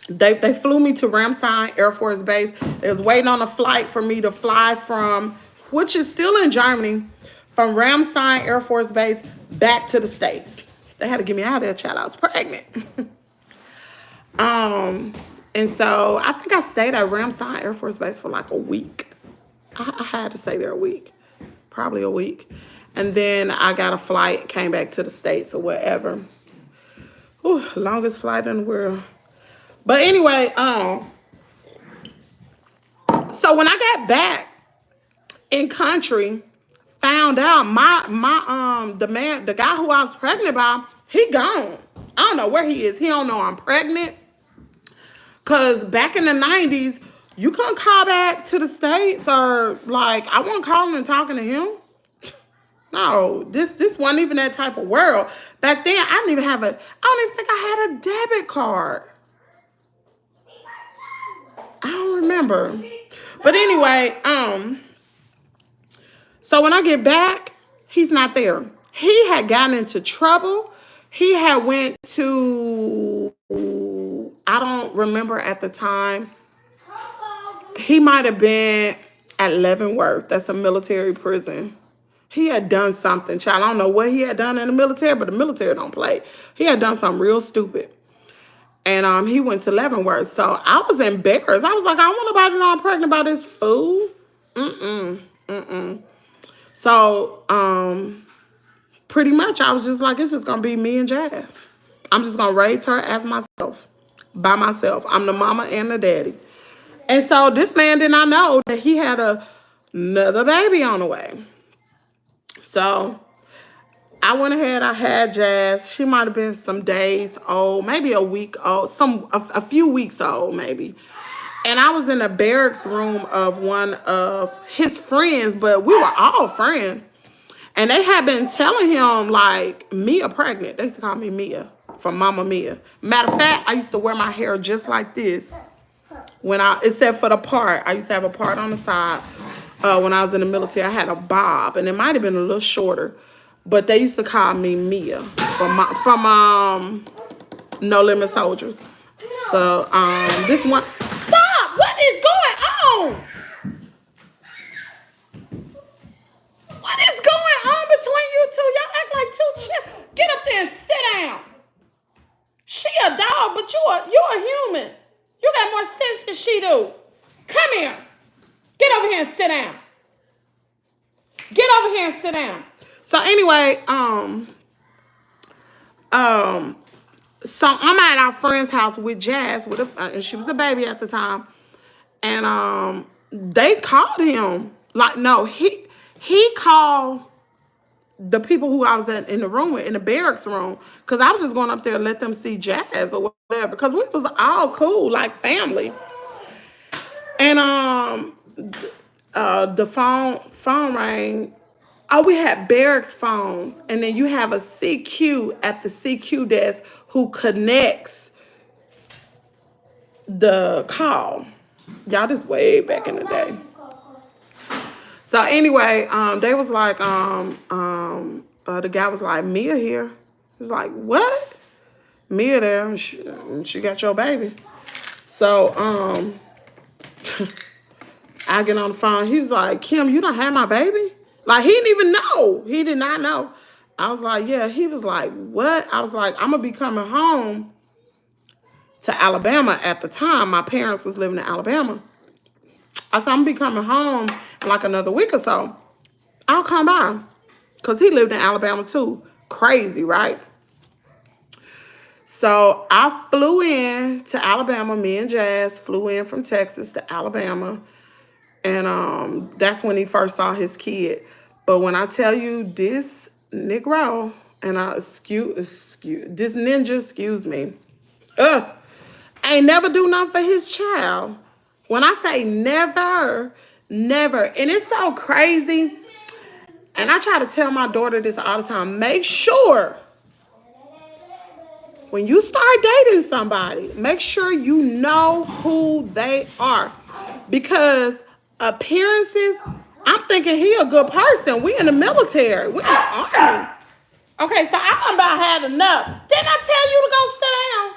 They flew me to Ramstein Air Force Base. They was waiting on a flight for me to fly from, which is still in Germany, from Ramstein Air Force Base back to the States. They had to get me out of there, child. I was pregnant. And so I think I stayed at Ramstein Air Force Base for like a week. I had to stay there a week, probably a week. And then I got a flight, came back to the States or whatever. Longest flight in the world. But anyway, So when I got back in country, found out the guy who I was pregnant by, he gone. I don't know where he is. He don't know I'm pregnant. Cause back in the 90s, you couldn't call back to the States, or like I wasn't calling and talking to him. No, this wasn't even that type of world. Back then, I don't even think I had a debit card. I don't remember. But anyway, so when I get back, he's not there. He had gotten into trouble. He had went to, I don't remember at the time. He might have been at Leavenworth. That's a military prison. He had done something, child. I don't know what he had done in the military, but the military don't play. He had done something real stupid. And he went to Leavenworth. So I was embarrassed. I was like, I don't want nobody to know I'm pregnant by this fool. So pretty much I was just like, it's just going to be me and Jazz. I'm just going to raise her as myself, by myself. I'm the mama and the daddy. And so this man did not know that he had another baby on the way. So I went ahead, I had Jazz. She might have been some days old, maybe a week old, a few weeks old maybe. And I was in the barracks room of one of his friends, but we were all friends. And they had been telling him, like, Mia pregnant. They used to call me Mia, from Mama Mia. Matter of fact, I used to wear my hair just like this. Except for the part. I used to have a part on the side. When I was in the military, I had a bob, and it might have been a little shorter. But they used to call me Mia from No Limit Soldiers. So this one. Stop! What is going on? What is going on between you two? Y'all act like two children. Get up there and sit down. She a dog, but you're a human. You got more sense than she do. Come here. Get over here and sit down. Get over here and sit down. So anyway, so I'm at our friend's house with Jazz, and she was a baby at the time, and they called him. Like, no, he called the people who I was in the room with, in the barracks room, because I was just going up there and let them see Jazz or whatever, because we was all cool, like family. And the phone rang. Oh, we had barracks phones, and then you have a CQ at the CQ desk who connects the call. Y'all, this way back in the day. So anyway, they was like, the guy was like, Mia here. He was like, what? Mia there, and she got your baby. So I get on the phone. He was like, Kim, you don't have my baby? Like, he didn't even know. He did not know. I was like, yeah. He was like, what? I was like, I'm going to be coming home to Alabama at the time. My parents was living in Alabama. I said, I'm going to be coming home in like another week or so. I'll come by. Because he lived in Alabama too. Crazy, right? So I flew in to Alabama. Me and Jazz flew in from Texas to Alabama. And that's when he first saw his kid. But when I tell you this Negro, and this ninja, excuse me, ain't never do nothing for his child. When I say never, never. And it's so crazy. And I try to tell my daughter this all the time. Make sure when you start dating somebody, make sure you know who they are. Because appearances, I'm thinking he a good person. We in the military. We in the army. Okay, so I'm about had enough. Didn't I tell you to go sit down?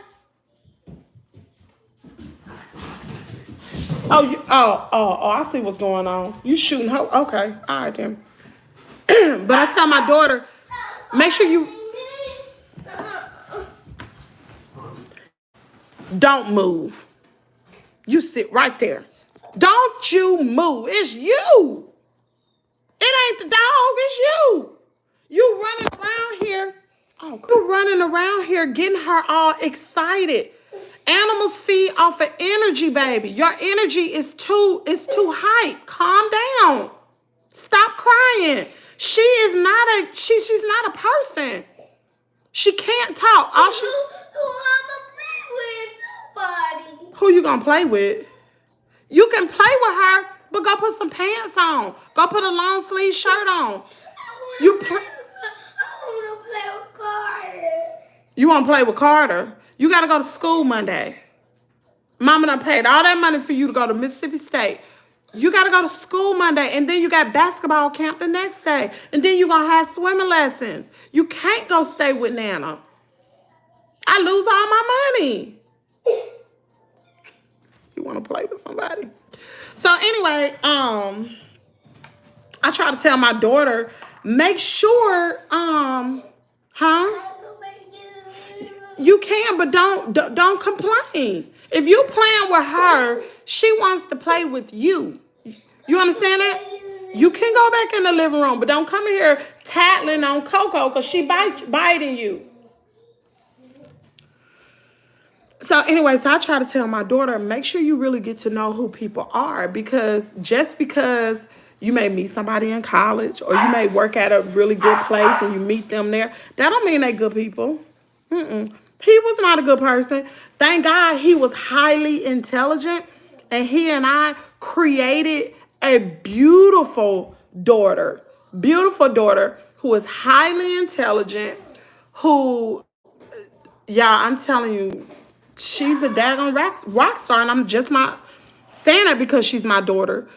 Oh, I see what's going on. You shooting her? Okay, all right then. But I tell my daughter, make sure you don't move. You sit right there. Don't you move. It's you. It ain't the dog. It's you. You running around here. Oh, you running around here getting her all excited. Animals feed off of energy, baby. Your energy is too high. Calm down. Stop crying. She's not a person. She can't talk. Who you gonna play with? You can play with her, but go put some pants on. Go put a long sleeve shirt on. You want to play with Carter. You want to play with Carter? You got to go to school Monday. Mama done paid all that money for you to go to Mississippi State. You got to go to school Monday, and then you got basketball camp the next day, and then you're going to have swimming lessons. You can't go stay with Nana. I lose all my money. You want to play with somebody. So anyway, I try to tell my daughter, make sure, you can, but don't complain. If you playing with her, she wants to play with you. You understand that? You can go back in the living room, but don't come in here tattling on Coco because she biting you. So anyway, so I try to tell my daughter, make sure you really get to know who people are, because just because you may meet somebody in college or you may work at a really good place and you meet them there, that don't mean they good people. He was not a good person. Thank God he was highly intelligent, and he and I created a beautiful daughter who is highly intelligent, who, I'm telling you, she's a daggone rock star, and I'm just not saying that because she's my daughter.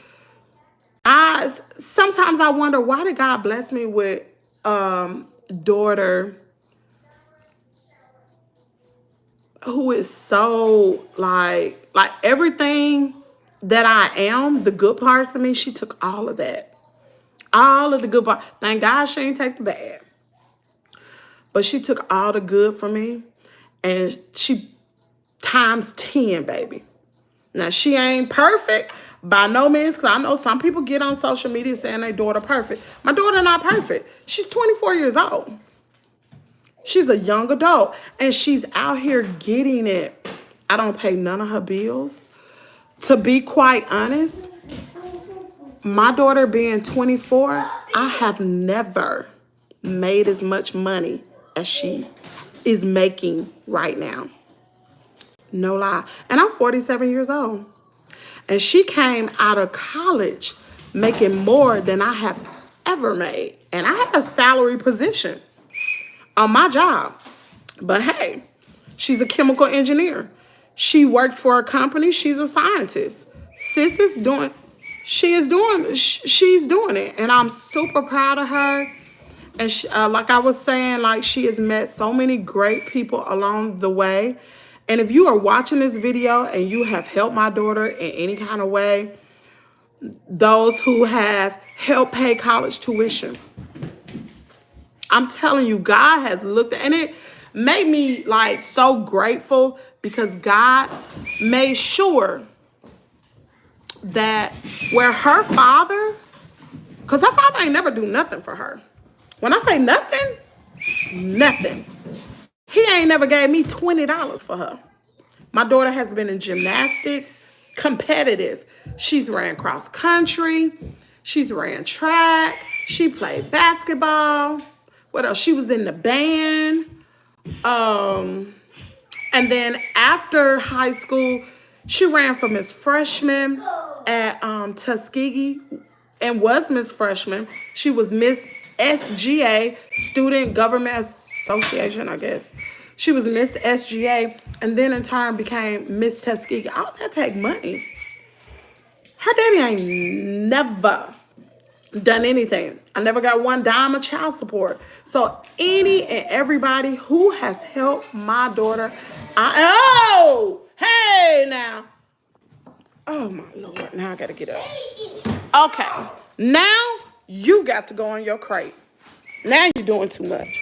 Sometimes I wonder, why did God bless me with daughter who is so like everything that I am, the good parts of me, she took all of that. All of the good parts. Thank God she ain't take the bad. But she took all the good from me, and she times 10, baby. Now, she ain't perfect by no means, because I know some people get on social media saying their daughter perfect. My daughter not perfect. She's 24 years old. She's a young adult, and she's out here getting it. I don't pay none of her bills. To be quite honest, my daughter being 24, I have never made as much money as she is making right now. No lie. And I'm 47 years old. And she came out of college making more than I have ever made. And I had a salary position on my job. But hey, she's a chemical engineer. She works for a company. She's a scientist. She's doing it. And I'm super proud of her. And she, like I was saying, like, she has met so many great people along the way. And if you are watching this video and you have helped my daughter in any kind of way, those who have helped pay college tuition, I'm telling you, God has looked at, and it made me like so grateful, because God made sure that where her father, because her father ain't never do nothing for her. When I say nothing, nothing. He ain't never gave me $20 for her. My daughter has been in gymnastics, competitive. She's ran cross country. She's ran track. She played basketball. What else? She was in the band. And then after high school, she ran for Miss Freshman at Tuskegee and was Miss Freshman. She was Miss SGA, Student Government Association, I guess. She was Miss SGA, and then in turn became Miss Tuskegee. All that take money. Her daddy ain't never done anything. I never got one dime of child support. So any and everybody who has helped my daughter, hey now. Oh my Lord, now I gotta get up. Okay, now you got to go on your crate. Now you're doing too much.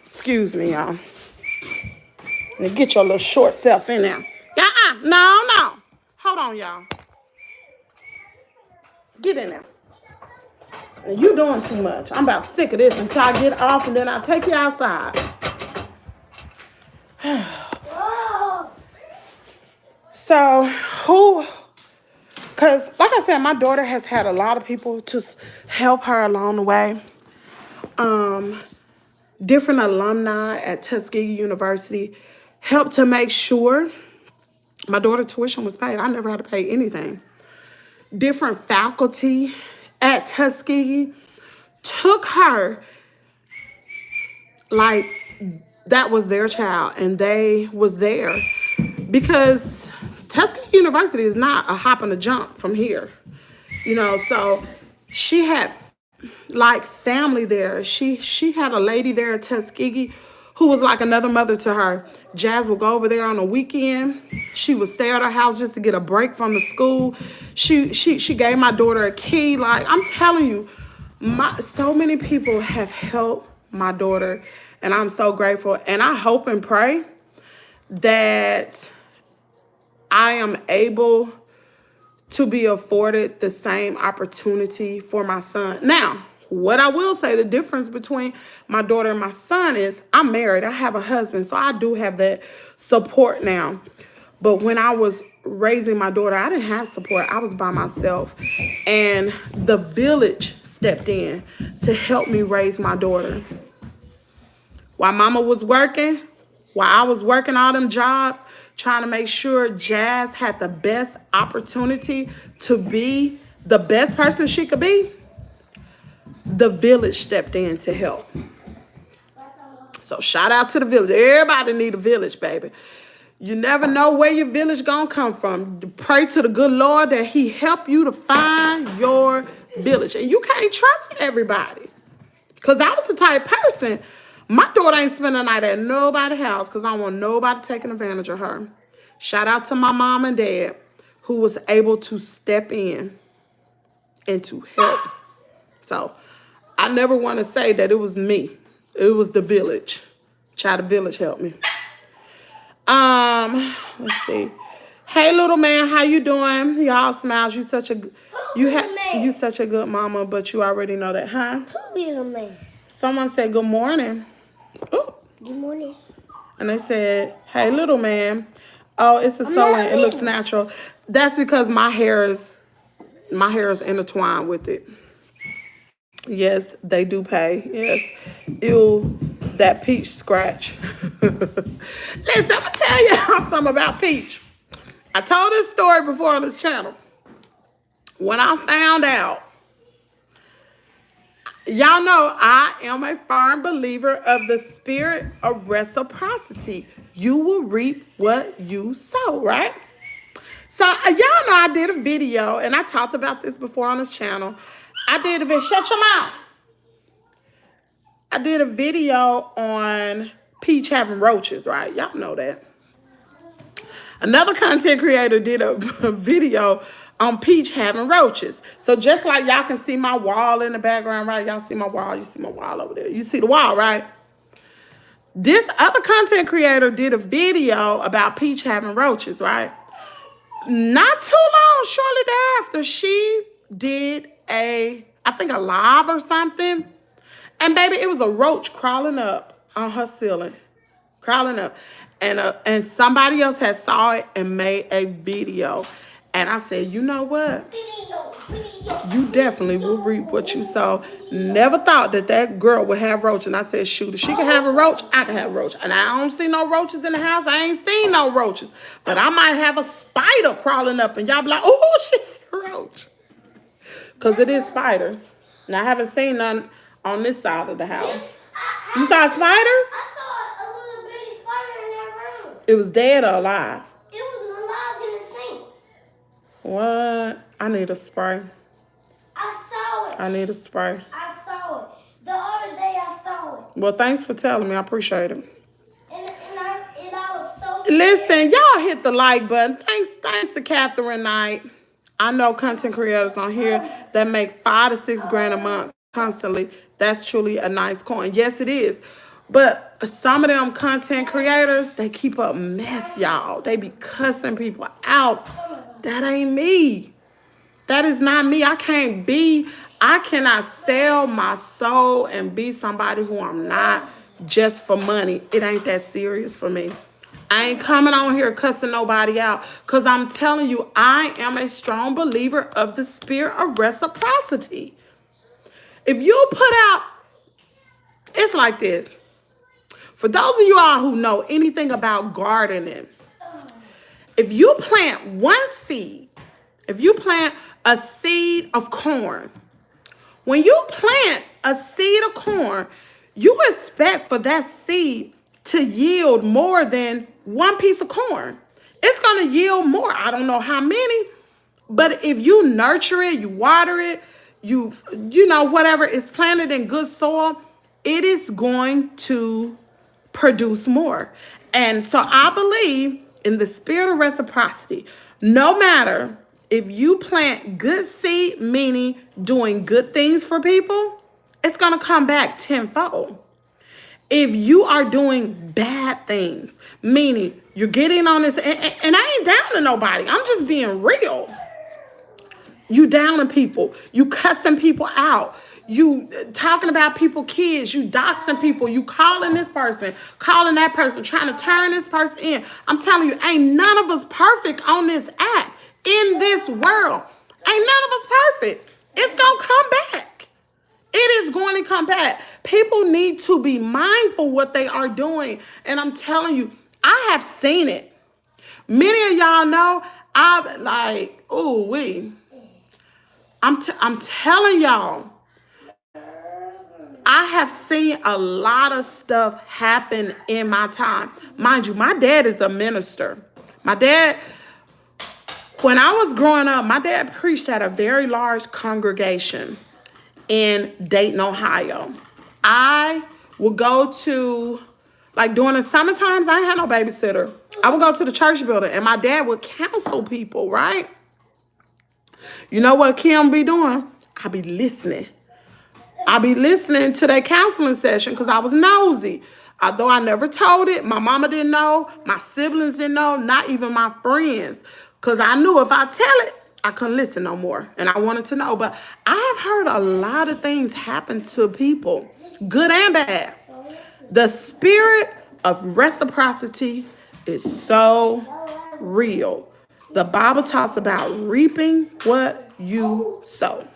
Excuse me, y'all. Now get your little short self in there. No. Hold on, y'all. Get in there. You doing too much. I'm about sick of this until I get off and then I'll take you outside. So, because like I said, my daughter has had a lot of people to help her along the way. Different alumni at Tuskegee University helped to make sure my daughter's tuition was paid. I never had to pay anything. Different faculty at Tuskegee took her like that was their child, and they was there because Tuskegee University is not a hop and a jump from here, you know. So she had like family there. She had a lady there at Tuskegee who was like another mother to her. Jazz would go over there on a weekend. She would stay at her house just to get a break from the school. She gave my daughter a key. Like, I'm telling you, so many people have helped my daughter, and I'm so grateful. And I hope and pray that I am able to be afforded the same opportunity for my son. Now, what I will say, the difference between my daughter and my son is I'm married. I have a husband, so I do have that support now. But when I was raising my daughter, I didn't have support. I was by myself. And the village stepped in to help me raise my daughter. While mama was working, while I was working all them jobs, trying to make sure Jazz had the best opportunity to be the best person she could be, the village stepped in to help. So shout out to the village. Everybody need a village, baby. You never know where your village gonna come from. Pray to the good Lord that he help you to find your village. And you can't trust everybody. Because I was the type of person, my daughter ain't spending the night at nobody's house because I don't want nobody taking advantage of her. Shout out to my mom and dad who was able to step in and to help. So I never want to say that it was me. It was the village. Child, the village helped me. Let's see. Hey, little man, how you doing? He all smiles. You such a good mama, but you already know that, huh? Who little man? Someone said good morning. Ooh. Good morning. And they said, hey, little man. Oh, it's a sewing. It looks natural. That's because my hair is intertwined with it. Yes, they do pay. Yes. Ew, that peach scratch. Listen, I'm going to tell y'all something about Peach. I told this story before on this channel. When I found out, y'all know I am a firm believer of the spirit of reciprocity. You will reap what you sow, right? So y'all know I did a video, and I talked about this before on this channel. I did a video. Shut your mouth. I did a video on Peach having roaches, right? Y'all know that. Another content creator did a video on Peach having roaches. So just like y'all can see my wall in the background, right? Y'all see my wall. You see my wall over there. You see the wall, right? This other content creator did a video about Peach having roaches, right? Not too long, shortly thereafter, she did I think a live or something. And baby, it was a roach crawling up on her ceiling. Crawling up. And somebody else had saw it and made a video. And I said, you know what? You definitely will reap what you sow. Never thought that girl would have roach. And I said, shoot, if she can have a roach, I can have a roach. And I don't see no roaches in the house. I ain't seen no roaches. But I might have a spider crawling up. And y'all be like, oh, shit, roach. Because it is spiders. And I haven't seen none on this side of the house. You saw a spider? I saw a little bitty spider in that room. It was dead or alive? It was alive in the sink. What? I need a spray. I saw it. I need a spray. I saw it. The other day I saw it. Well, thanks for telling me. I appreciate it. And I was so scared. Listen, y'all hit the like button. Thanks to Catherine Knight. I know content creators on here that make $5 to $6 grand a month constantly. That's truly a nice coin. Yes, it is. But some of them content creators, they keep up mess, y'all. They be cussing people out. That ain't me. That is not me. I can't be I cannot sell my soul and be somebody who I'm not just for money. It ain't that serious for me. I ain't coming on here cussing nobody out because I'm telling you, I am a strong believer of the spirit of reciprocity. If you put out, it's like this. For those of you all who know anything about gardening, if you plant one seed, if you plant a seed of corn, when you plant a seed of corn, you expect for that seed to yield more than one piece of corn. It's going to yield more. I don't know how many, but if you nurture it, you water it, you know, whatever is planted in good soil, it is going to produce more. And so I believe in the spirit of reciprocity. No matter if you plant good seed, meaning doing good things for people, it's going to come back tenfold. If you are doing bad things, meaning you're getting on this, and I ain't down to nobody, I'm just being real. You downing people, you cussing people out, you talking about people's kids, you doxing people, you calling this person, calling that person, trying to turn this person in. I'm telling you, ain't none of us perfect on this app, in this world. Ain't none of us perfect. It's gonna come back. It is going to come back. People need to be mindful what they are doing. And I'm telling you, I have seen it. Many of y'all know, I've like, ooh, I'm telling y'all, I have seen a lot of stuff happen in my time. Mind you, my dad is a minister. My dad, when I was growing up, my dad preached at a very large congregation in Dayton, Ohio. I would go to, like during the summer times, I ain't had no babysitter. I would go to the church building and my dad would counsel people, right? You know what Kim be doing? I be listening. I be listening to that counseling session because I was nosy. Although I never told it, my mama didn't know, my siblings didn't know, not even my friends. Because I knew if I tell it, I couldn't listen no more. And I wanted to know. But I have heard a lot of things happen to people, good and bad. The spirit of reciprocity is so real. The Bible talks about reaping what you sow.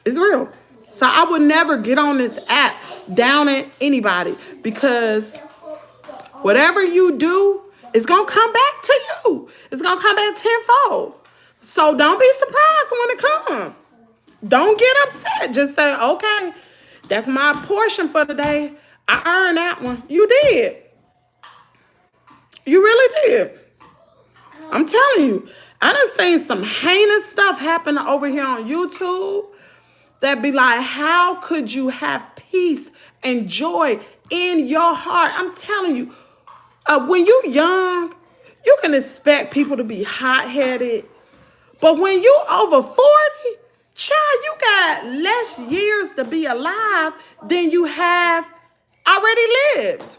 It's real. So I would never get on this app downing anybody because whatever you do is going to come back to you. It's going to come back tenfold. So don't be surprised when it comes. Don't get upset. Just say, okay, that's my portion for the day. I earned that one. You did. You really did. I'm telling you. I done seen some heinous stuff happen over here on YouTube that be like, how could you have peace and joy in your heart? I'm telling you, when you young, you can expect people to be hot-headed. But when you over 40, child, you got less years to be alive than you have already lived.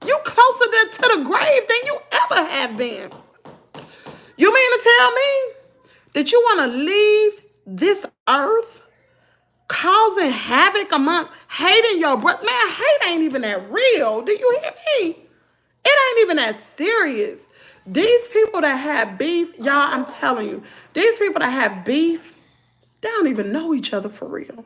You closer to the grave than you ever have been. You mean to tell me that you want to leave this earth causing havoc amongst hating your brother? Man, hate ain't even that real. Do you hear me? It ain't even that serious. These people that have beef, y'all, I'm telling you, these people that have beef, they don't even know each other for real.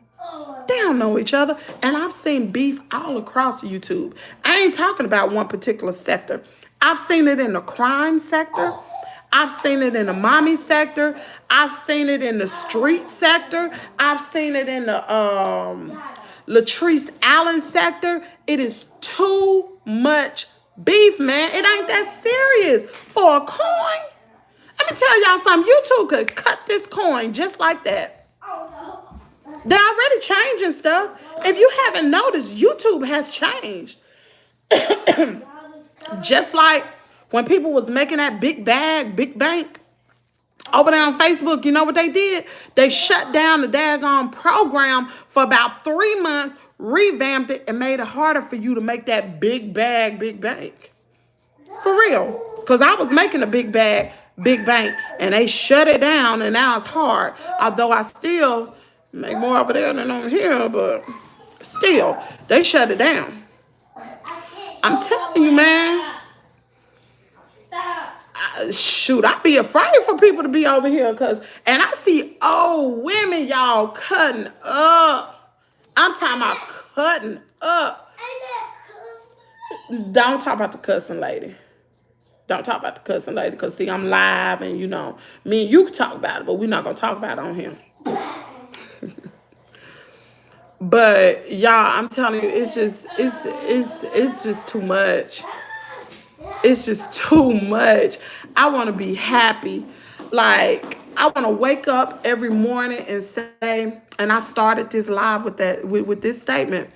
They don't know each other. And I've seen beef all across YouTube. I ain't talking about one particular sector. I've seen it in the crime sector. I've seen it in the mommy sector. I've seen it in the street sector. I've seen it in the Latrice Allen sector. It is too much beef, man. It ain't that serious for a coin. Let me tell y'all something. YouTube could cut this coin just like that. They're already changing stuff. If you haven't noticed, YouTube has changed. Just like when people was making that big bank over there on Facebook, you know what they did? They shut down the daggone program for about 3 months, revamped it, and made it harder for you to make that big bank. For real. Because I was making a big bag big bank, and they shut it down, and now it's hard. Although I still make more over there than over here, but still, they shut it down. I'm telling you, man. Shoot, I be afraid for people to be over here, and I see old women, y'all, cutting up. I'm talking about cutting up. Don't talk about the cussing lady. Don't talk about the cussing lady, because see, I'm live, and you know, me and you can talk about it, but we're not gonna talk about it on here. But y'all, I'm telling you, it's just too much. It's just too much. I want to be happy. Like, I want to wake up every morning and say, and I started this live with this statement,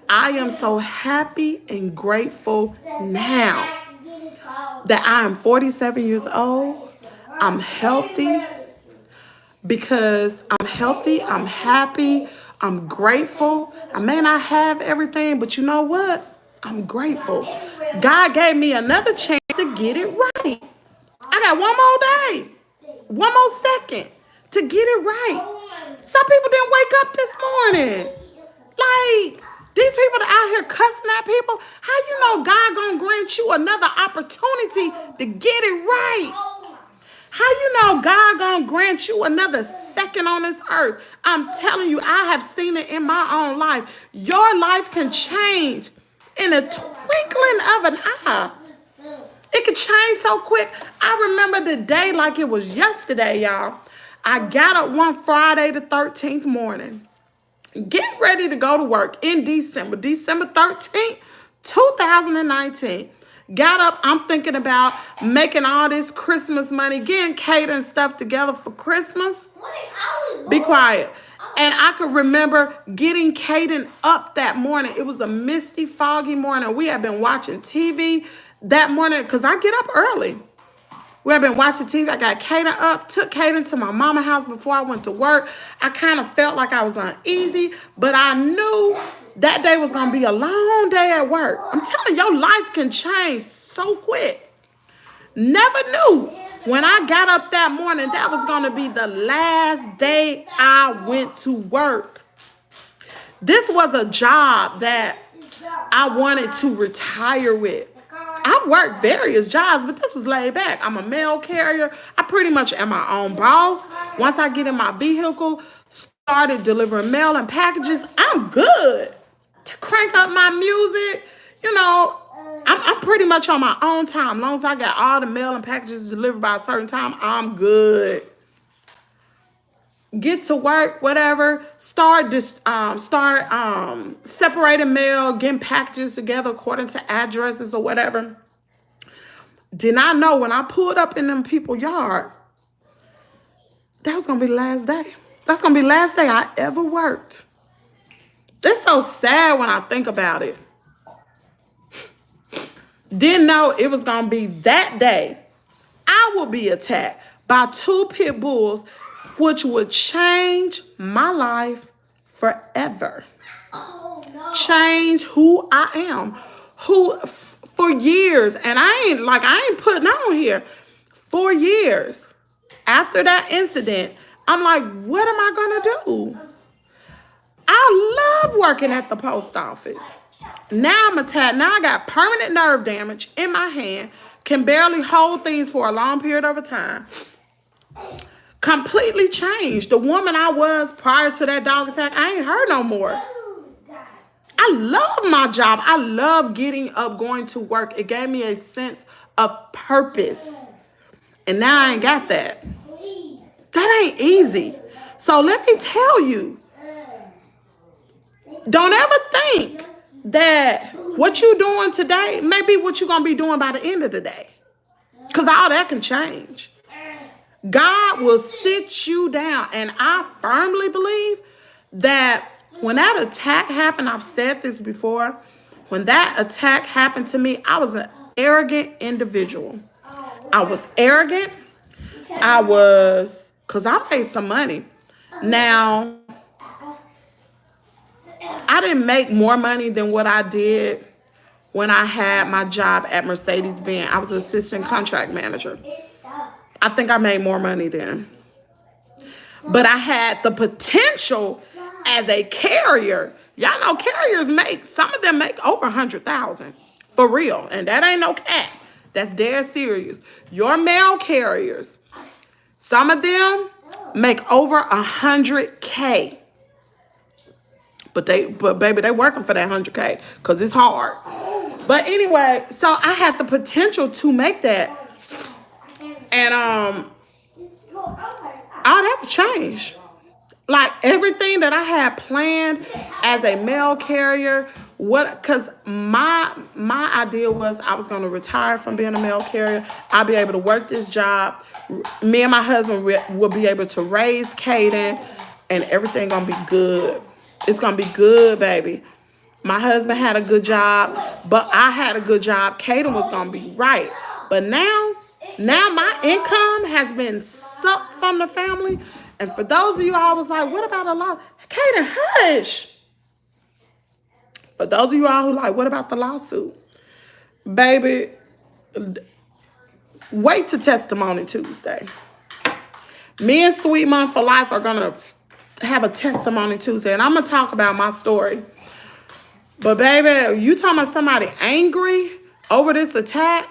I am so happy and grateful now that I am 47 years old. I'm healthy, because I'm healthy, I'm happy, I'm grateful. I may not have everything, but you know what? I'm grateful. God gave me another chance to get it right. I got one more day, one more second to get it right. Some people didn't wake up this morning. Like, these people that out here cussing at people, how you know God gonna grant you another opportunity to get it right? How you know God gonna grant you another second on this earth? I'm telling you, I have seen it in my own life. Your life can change in a twinkling of an eye. It could change so quick. I remember the day like it was yesterday, y'all. I got up one Friday the 13th morning, getting ready to go to work in December 13th, 2019. Got up, I'm thinking about making all this Christmas money, getting Caidens stuff together for Christmas. Be quiet. And I could remember getting Caiden up that morning. It was a misty, foggy morning. We had been watching TV that morning, because I get up early. We had been watching TV. I got Caiden up, took Caiden to my mama's house before I went to work. I kind of felt like I was uneasy, but I knew that day was going to be a long day at work. I'm telling you, your life can change so quick. Never knew when I got up that morning that was going to be the last day I went to work. This was a job that I wanted to retire with. I've worked various jobs, but this was laid back. I'm a mail carrier. I pretty much am my own boss. Once I get in my vehicle, started delivering mail and packages, I'm good. To crank up my music, you know, I'm pretty much on my own time. As long as I got all the mail and packages delivered by a certain time, I'm good. Get to work, whatever. Start separating mail, getting packages together according to addresses or whatever. Did not know when I pulled up in them people's yard, that was gonna be the last day. That's gonna be the last day I ever worked. It's so sad when I think about it. Didn't know it was gonna be that day I will be attacked by 2 pit bulls, which would change my life forever. Oh, no. Change who I am. For years, and I ain't putting on here. For years after that incident, I'm like, what am I gonna do? I love working at the post office. Now I'm attacked. Now I got permanent nerve damage in my hand. Can barely hold things for a long period of time. Completely changed. The woman I was prior to that dog attack, I ain't her no more. I love my job. I love getting up, going to work. It gave me a sense of purpose. And now I ain't got that. That ain't easy. So let me tell you, don't ever think that what you're doing today may be what you're going to be doing by the end of the day. Because all that can change. God will sit you down. And I firmly believe that when that attack happened, I've said this before, when that attack happened to me, I was an arrogant individual. I was arrogant. Because I made some money. Now, I didn't make more money than what I did when I had my job at Mercedes-Benz. I was an assistant contract manager. I think I made more money then. But I had the potential as a carrier. Y'all know carriers make, some of them make over 100,000 for real. And that ain't no cap. That's dead serious. Your mail carriers, some of them make over 100K. But baby, they working for that 100K because it's hard. But anyway, so I had the potential to make that. And all that was changed. Like everything that I had planned as a mail carrier, because my idea was I was going to retire from being a mail carrier. I'll be able to work this job. Me and my husband will be able to raise Caiden, and everything going to be good. It's going to be good, baby. My husband had a good job, but I had a good job. Caiden was going to be right. But now my income has been sucked from the family. And for those of you, I was like, what about a law? Caiden, hush. For those of you all who like, what about the lawsuit? Baby, wait to Testimony Tuesday. Me and Sweet Mom for Life are going to have a Testimony Tuesday. And I'm going to talk about my story. But baby, you talking about somebody angry over this attack?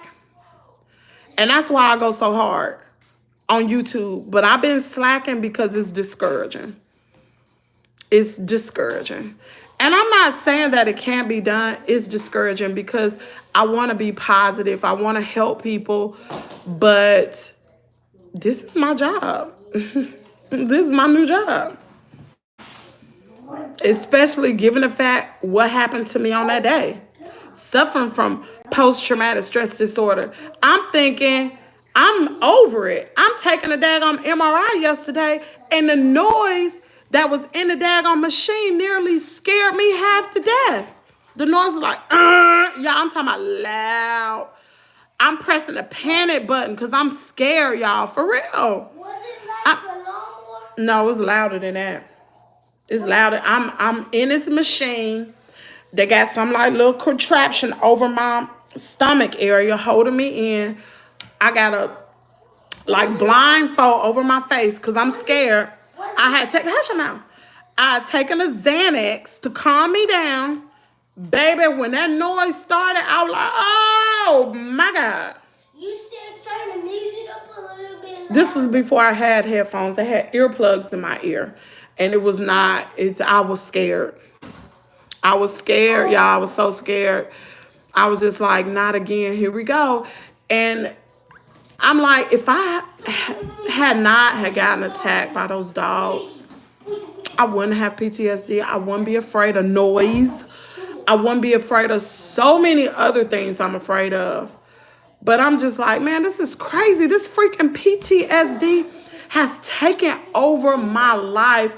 And that's why I go so hard on YouTube. But I've been slacking because it's discouraging. It's discouraging. And I'm not saying that it can't be done. It's discouraging because I want to be positive. I want to help people. But this is my job. This is my new job. Especially given the fact what happened to me on that day. Suffering from post-traumatic stress disorder. I'm thinking, I'm over it. I'm taking a daggone MRI yesterday, and the noise that was in the daggone machine nearly scared me half to death. The noise was like, yeah, I'm talking about loud. I'm pressing the panic button because I'm scared, y'all, for real. Was it like a lawnmower? No, it was louder than that. It's louder. I'm in this machine. They got some like little contraption over my stomach area holding me in. I got a like blindfold over my face because I'm scared. I had taken, hush your mouth. I had taken a Xanax to calm me down. Baby, when that noise started, I was like, oh my God. You still turn the music up a little bit louder? This was before I had headphones. I had earplugs in my ear. And it was not, I was scared. I was scared, y'all. I was so scared. I was just like, not again. Here we go. And I'm like, if I had not had gotten attacked by those dogs, I wouldn't have PTSD. I wouldn't be afraid of noise. I wouldn't be afraid of so many other things I'm afraid of. But I'm just like, man, this is crazy. This freaking PTSD has taken over my life,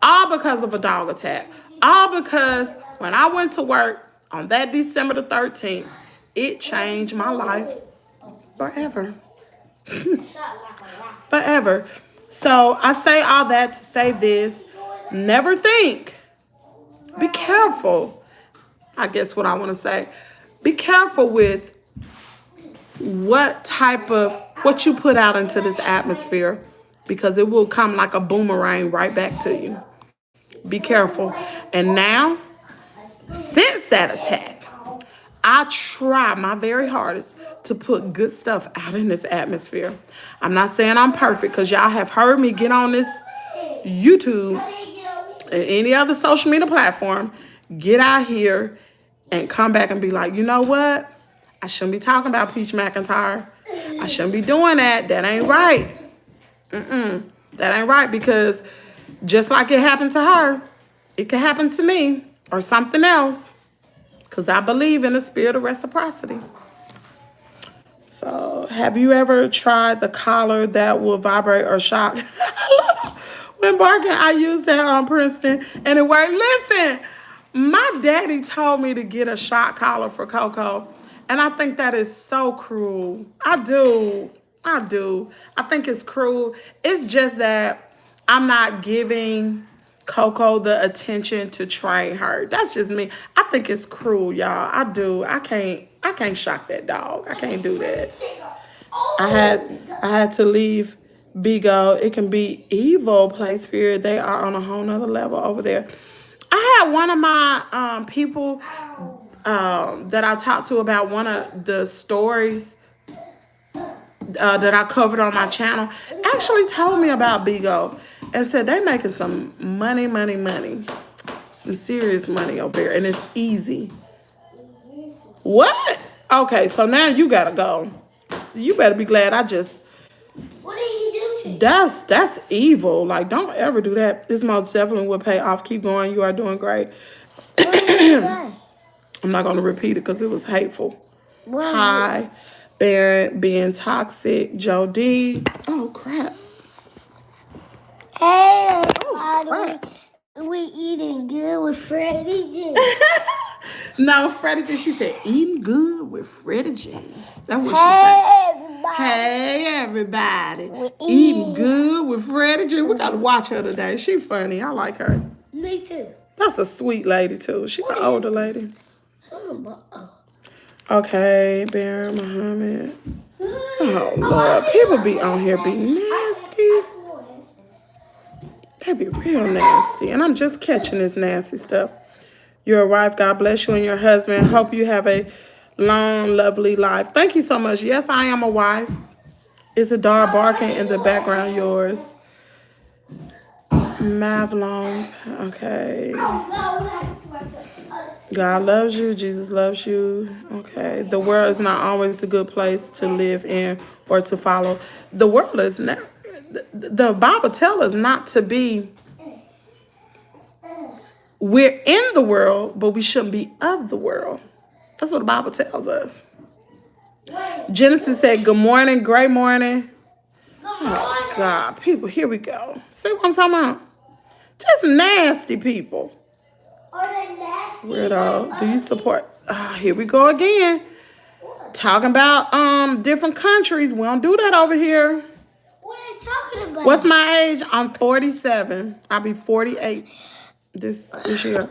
all because of a dog attack. All because when I went to work on that December the 13th, it changed my life forever. Forever. So I say all that to say this. Never think. Be careful. I guess what I want to say. Be careful with what you put out into this atmosphere, because it will come like a boomerang right back to you. Be careful. And now, since that attack, I try my very hardest to put good stuff out in this atmosphere. I'm not saying I'm perfect, because y'all have heard me get on this YouTube and any other social media platform, get out here and come back and be like, you know what? I shouldn't be talking about Peach McIntyre. I shouldn't be doing that. That ain't right. That ain't right, because just like it happened to her, it could happen to me or something else, because I believe in the spirit of reciprocity. So have you ever tried the collar that will vibrate or shock? When barking, I used that on Princeton and it worked. Listen, my daddy told me to get a shock collar for Coco, and I think that is so cruel. I do. I think it's cruel. It's just that I'm not giving Coco the attention to train her. That's just me. I think it's cruel, y'all. I do. I can't shock that dog. I can't do that. I had to leave Bigo. It can be evil place period. They are on a whole nother level over there. I had one of my people that I talked to about one of the stories that I covered on my channel actually told me about Bigo and said they making some money, some serious money over there, and it's easy. What? Okay, so now you gotta go. So you better be glad I just. What did he do to you? That's evil. Like, don't ever do that. This most definitely will pay off. Keep going. You are doing great. What did he say? I'm not gonna repeat it because it was hateful. What? Hi, Barrett, being toxic, Joe D. Oh crap. Hey, Oh crap. we eating good with Freddie G. No, Freddie G. She said eating good with Freddie G. That's what she said. Everybody. Hey everybody, eating good with Freddie G. We gotta watch her today. She funny. I like her. Me too. That's a sweet lady too. She an older lady. Oh. Okay, Baron Muhammad. Oh Lord, people be on here be nasty. They be real nasty, and I'm just catching this nasty stuff. You're a wife. God bless you and your husband. Hope you have a long, lovely life. Thank you so much. Yes, I am a wife. Is a dog barking in the background yours? Mavlon. Okay. God loves you. Jesus loves you. Okay. The world is not always a good place to live in or to follow. The world is never. The Bible tells us not to be. We're in the world, but we shouldn't be of the world. That's what the Bible tells us. Genesis said, good morning, great morning. Oh, God, people, here we go. See what I'm talking about? Just nasty people. Are they nasty? Weirdo. Do you support? Here we go again. Talking about different countries. We don't do that over here. What are they talking about? What's my age? I'm 47. I'll be 48 this year.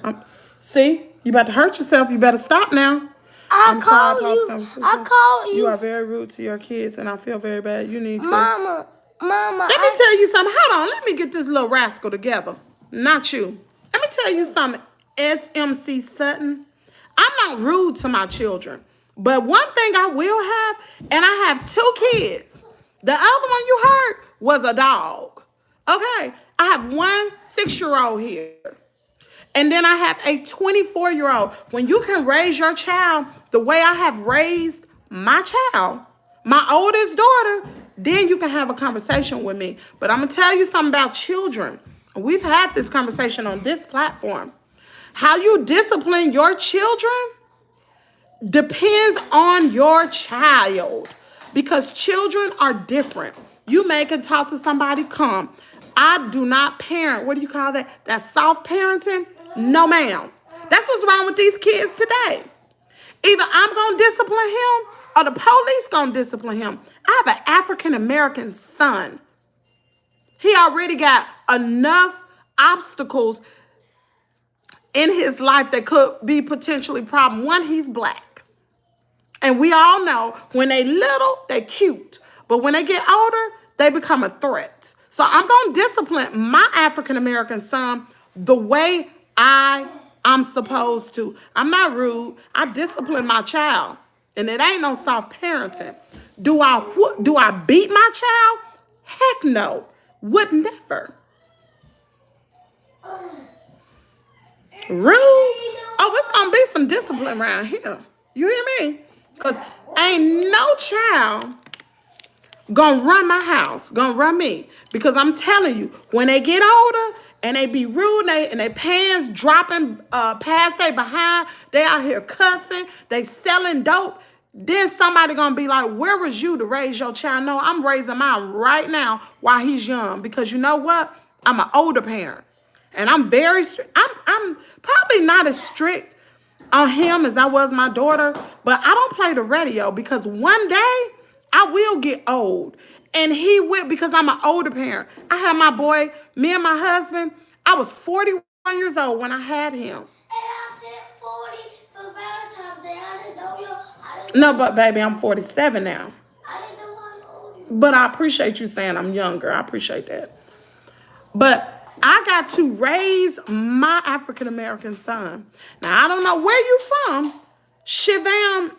See? You about to hurt yourself. You better stop now. I call you. You are very rude to your kids, and I feel very bad. You need to. Mama. Let me tell you something. Hold on. Let me get this little rascal together. Not you. Let me tell you something, SMC Sutton. I'm not rude to my children. But one thing I will have, and I have 2 kids. The other one you heard was a dog. Okay? I have one 6-year-old here. And then I have a 24-year-old. When you can raise your child the way I have raised my child, my oldest daughter, then you can have a conversation with me. But I'm going to tell you something about children. We've had this conversation on this platform. How you discipline your children depends on your child. Because children are different. You may can talk to somebody calm. I do not parent. What do you call that? That's soft parenting? No, ma'am. That's what's wrong with these kids today. Either I'm going to discipline him or the police going to discipline him. I have an African-American son. He already got enough obstacles in his life that could be potentially a problem. One, he's black. And we all know when they little, they cute. But when they get older, they become a threat. So I'm going to discipline my African-American son the way I'm supposed to. I'm not rude. I discipline my child. And it ain't no soft parenting. Do I beat my child? Heck no. Would never. Rude? Oh, it's going to be some discipline around here. You hear me? Because ain't no child going to run my house, going to run me. Because I'm telling you, when they get older and they be rude and they pants dropping past they behind, they out here cussing, they selling dope, then somebody going to be like, where was you to raise your child? No, I'm raising mine right now while he's young. Because you know what? I'm an older parent. And I'm very strict. I'm probably not as strict on him as I was my daughter, but I don't play the radio because one day I will get old. And he will, because I'm an older parent. I had my boy, me and my husband, I was 41 years old when I had him. And I said 40 for Valentine's Day. I didn't know you. No, but baby, I'm 47 now. I didn't know I But I appreciate you saying I'm younger. I appreciate that. But I got to raise my African American son. Now I don't know where you from. Shivam,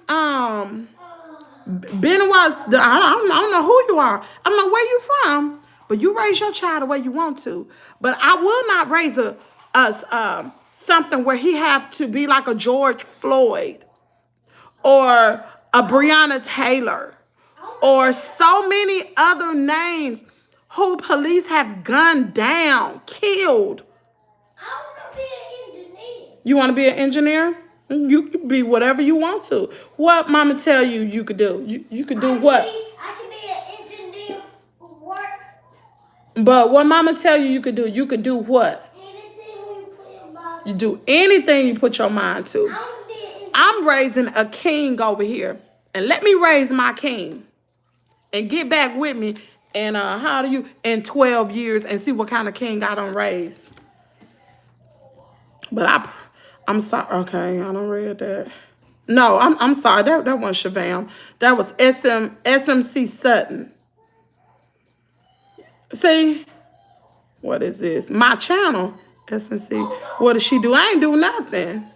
Benoit's, I don't know who you are. I don't know where you from, but you raise your child the way you want to. But I will not raise something where he have to be like a George Floyd or a Breonna Taylor or so many other names who police have gunned down, killed. I want to be an engineer. You want to be an engineer? You can be whatever you want to. What mama tell you you could do? You could do what? I can be an engineer for work. But what mama tell you could do? You could do what? Anything you put your mind. You do anything you put your mind to. I want to be an engineer. I'm raising a king over here. And let me raise my king. And get back with me. And how do you in 12 years and see what kind of king I done raised. But I'm sorry. Okay, I done read that. No, I'm sorry. That wasn't Shavam. That was SMC Sutton. See? What is this? My channel. SMC. What does she do? I ain't do nothing.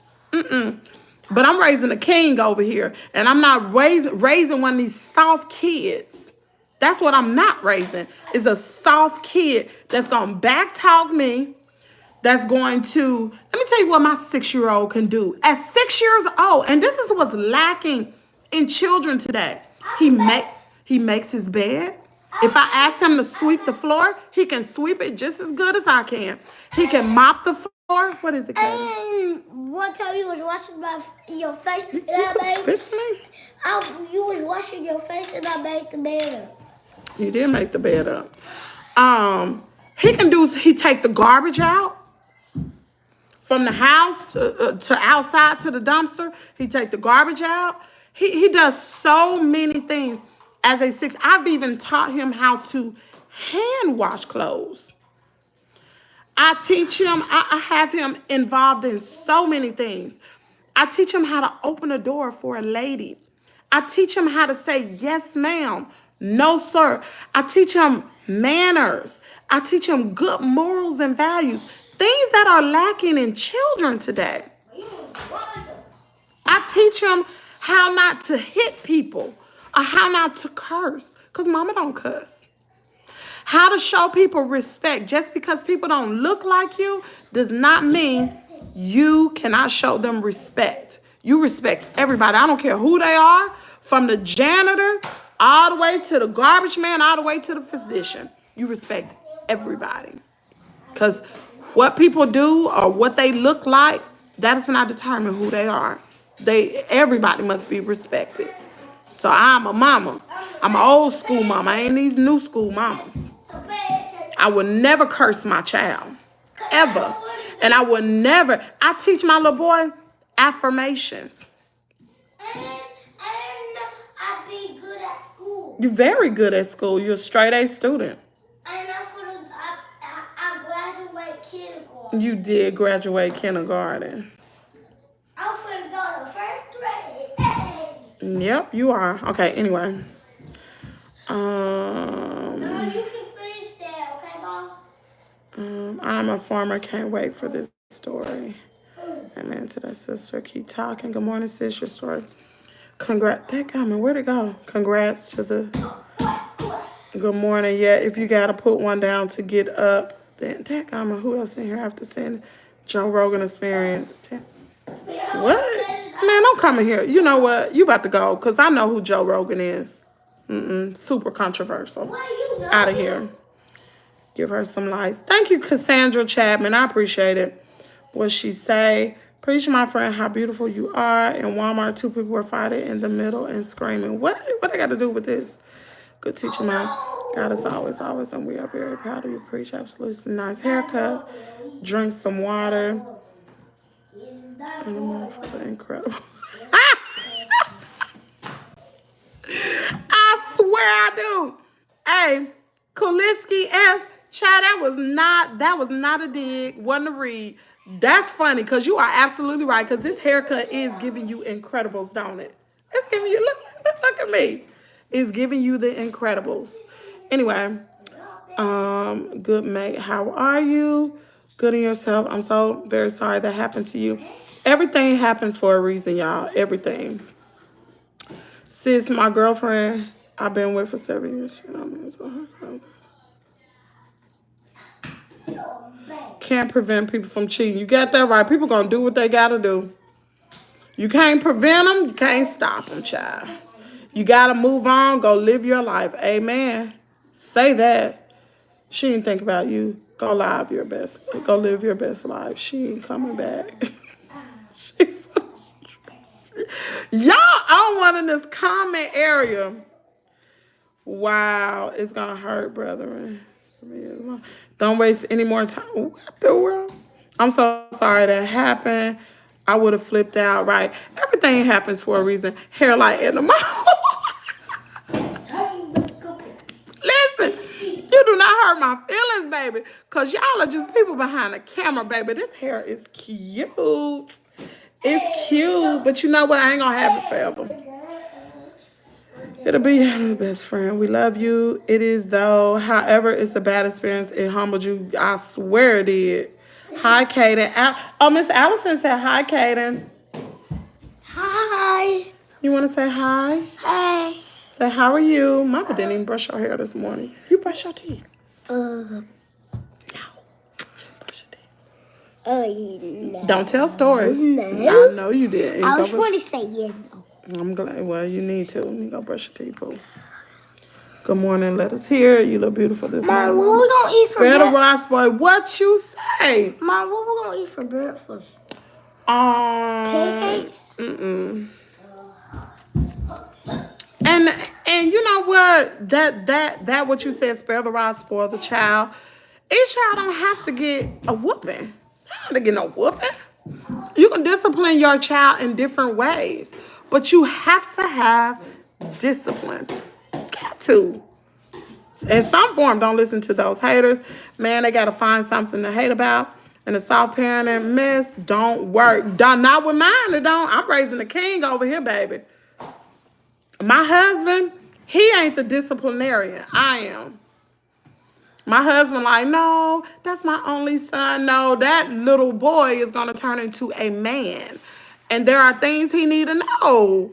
But I'm raising a king over here. And I'm not raising one of these soft kids. That's what I'm not raising. Is a soft kid that's going to backtalk me. That's going to, let me tell you what my 6-year-old can do. At 6 years old, and this is what's lacking in children today. He makes his bed. If I ask him to sweep the floor, he can sweep it just as good as I can. He can mop the floor. What is it, Katie? One time you was washing your face and You spit on me? you was washing your face and I made the bed up. You did make the bed up. He take the garbage out. From the house to outside to the dumpster, he take the garbage out. He does so many things. As a 6, I've even taught him how to hand wash clothes. I teach him, I have him involved in so many things. I teach him how to open a door for a lady. I teach him how to say, yes, ma'am, no, sir. I teach him manners. I teach him good morals and values. Things that are lacking in children today. I teach them how not to hit people or how not to curse. Because mama don't cuss. How to show people respect. Just because people don't look like you does not mean you cannot show them respect. You respect everybody. I don't care who they are. From the janitor all the way to the garbage man, all the way to the physician. You respect everybody. Because what people do or what they look like, that does not determine who they are. Everybody must be respected. So I'm a mama. I'm an old school mama. I ain't these new school mamas. I would never curse my child. Ever. And I would never. I teach my little boy affirmations. And I be good at school. You're very good at school. You're a straight A student. And I graduate kindergarten. You did graduate kindergarten. I'm finna go to first grade. Hey. Yep, you are. Okay, anyway. No, you can finish that, okay, Mom? I'm a farmer. Can't wait for this story. Amen to that sister. Keep talking. Good morning, sis. Your story. Congrats. Where'd it go? Congrats to the... Good morning. Yeah, if you got to put one down to get up, then who else in here after saying Joe Rogan experience? What? Man, don't come in here. You know what? You about to go because I know who Joe Rogan is. Super controversial. Out of here. Give her some lights. Thank you, Cassandra Chapman. I appreciate it. What she say? Preach, my friend, how beautiful you are. In Walmart, 2 people were fighting in the middle and screaming. What I got to do with this? Good teacher, man. God is always, and we are very proud of you. Preach, absolutely nice haircut. Drink some water. And I'm incredible. I swear I do. Hey, Kuliski S. Child, that was not a dig, wasn't a read. That's funny, because you are absolutely right, because this haircut is giving you incredibles, don't it? It's giving you, look at me. is giving you the Incredibles. Anyway, good mate, how are you? Good in yourself. I'm so very sorry that happened to you. Everything happens for a reason, y'all. Everything. Sis, my girlfriend, I've been with for 7 years. You know what I mean? So can't prevent people from cheating. You got that right. People gonna do what they gotta do. You can't prevent them. You can't stop them, child. You gotta move on. Go live your life. Amen. Say that. She didn't think about you. Go live your best. Go live your best life. She ain't coming back. She full of stress. Y'all on one in this comment area. Wow, it's gonna hurt, brethren. Don't waste any more time. What the world? I'm so sorry that happened. I would have flipped out, right? Everything happens for a reason. Hair like in the mouth. Listen, you do not hurt my feelings, baby. Because y'all are just people behind the camera, baby. This hair is cute. It's cute. But you know what? I ain't going to have it forever. It'll be your best friend. We love you. It is, though. However, it's a bad experience. It humbled you. I swear it did. Hi, Caiden. Oh, Miss Allison said hi, Caiden. Hi. You want to say hi? Hi. Say, how are you? Mama didn't even brush her hair this morning. You brush your teeth. No. Brush your teeth. No. Don't tell stories. No. I know you did. I was going to say yeah, no. I'm glad. Well, you need to. You go brush your teeth, Pooh. Good morning. Let us hear it. You look beautiful this morning. Mom, what we going to eat for breakfast? Spread the rice, boy. What you say? Mom, what we going to eat for breakfast? Pancakes? Pancakes? And you know what? That what you said, spare the rod, spoil the child. Each child don't have to get a whooping. They don't have to get no whooping. You can discipline your child in different ways, but you have to have discipline. Got to. In some form, don't listen to those haters. Man, they got to find something to hate about. And the soft parenting mess don't work. Not with mine, it don't. I'm raising a king over here, baby. My husband, he ain't the disciplinarian. I am. My husband like, no, that's my only son. No, that little boy is going to turn into a man. And there are things he need to know.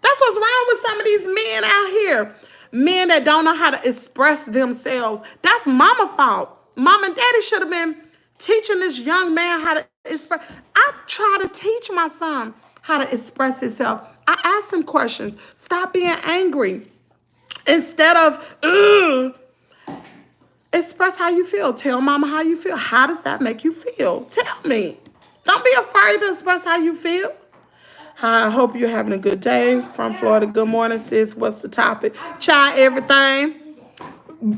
That's what's wrong with some of these men out here. Men that don't know how to express themselves. That's mama's fault. Mom and daddy should have been teaching this young man how to express. I try to teach my son how to express himself. I ask him questions. Stop being angry. Instead of, express how you feel. Tell mama how you feel. How does that make you feel? Tell me. Don't be afraid to express how you feel. I hope you're having a good day. From Florida, good morning, sis. What's the topic? Try everything.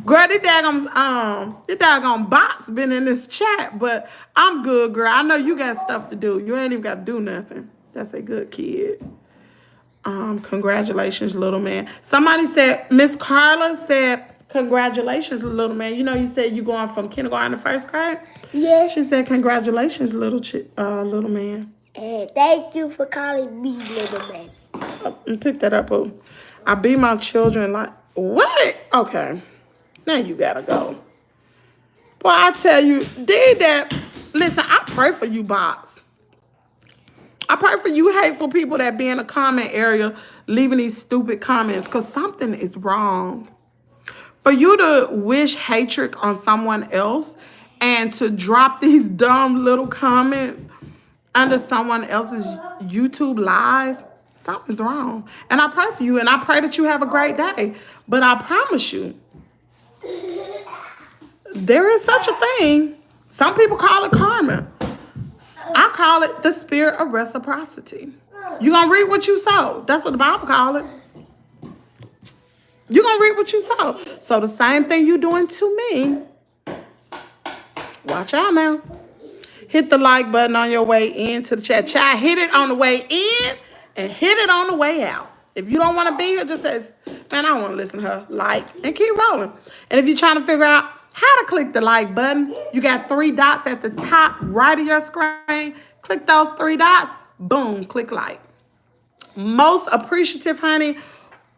Girl, this daggone box been in this chat, but I'm good, girl. I know you got stuff to do. You ain't even got to do nothing. That's a good kid. Congratulations, little man. Somebody said, Miss Carla said, congratulations, little man. You know, you said you going from kindergarten to first grade? Yes. She said, congratulations, little man. And thank you for calling me little man. Pick that up, boo. I beat my children like, what? Okay. Now you gotta go. Boy, I tell you, did that. Listen, I pray for you, Box. I pray for you hateful people that be in the comment area leaving these stupid comments because something is wrong. For you to wish hatred on someone else and to drop these dumb little comments under someone else's YouTube live, something's wrong. And I pray for you, and I pray that you have a great day. But I promise you, there is such a thing. Some people call it karma. I call it the spirit of reciprocity. You're going to reap what you sow. That's what the Bible call it. You're going to reap what you sow. So the same thing you're doing to me. Watch out now. Hit the like button on your way into the chat. Child, hit it on the way in and hit it on the way out. If you don't want to be here, just say, man, I don't want to listen to her. Like, and keep rolling. And if you're trying to figure out how to click the like button, you got 3 dots at the top right of your screen. Click those 3 dots. Boom, click like. Most appreciative, honey.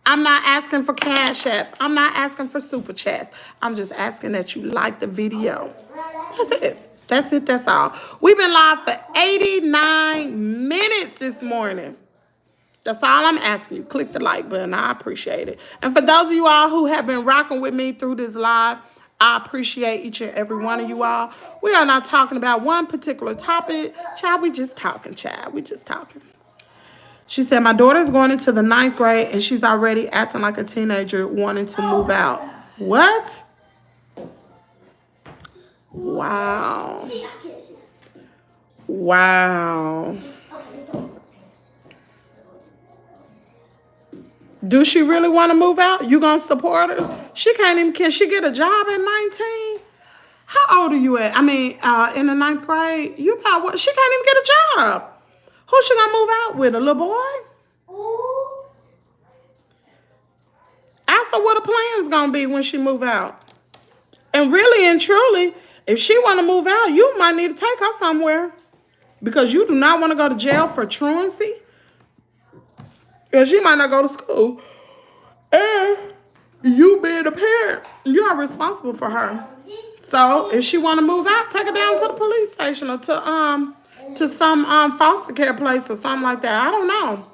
I'm not asking for cash apps. I'm not asking for super chats. I'm just asking that you like the video. That's it. That's it. That's all. We've been live for 89 minutes this morning. That's all I'm asking you. Click the like button. I appreciate it. And for those of you all who have been rocking with me through this live, I appreciate each and every one of you all. We are not talking about one particular topic. Child, we just talking, child. We just talking. She said, my daughter's going into the 9th grade and she's already acting like a teenager wanting to move out. What? Wow. Wow. Do she really want to move out? You gonna support her? She can't even, can she get a job at 19? How old are you at? I mean, in the 9th grade? You about what? She can't even get a job. Who she gonna move out with? A little boy? Ooh. Ask her what the plan's gonna be when she move out. And really and truly, if she wanna move out, you might need to take her somewhere. Because you do not want to go to jail for truancy. Because she might not go to school. And you being a parent, you are responsible for her. So if she want to move out, take her down to the police station or to some foster care place or something like that. I don't know.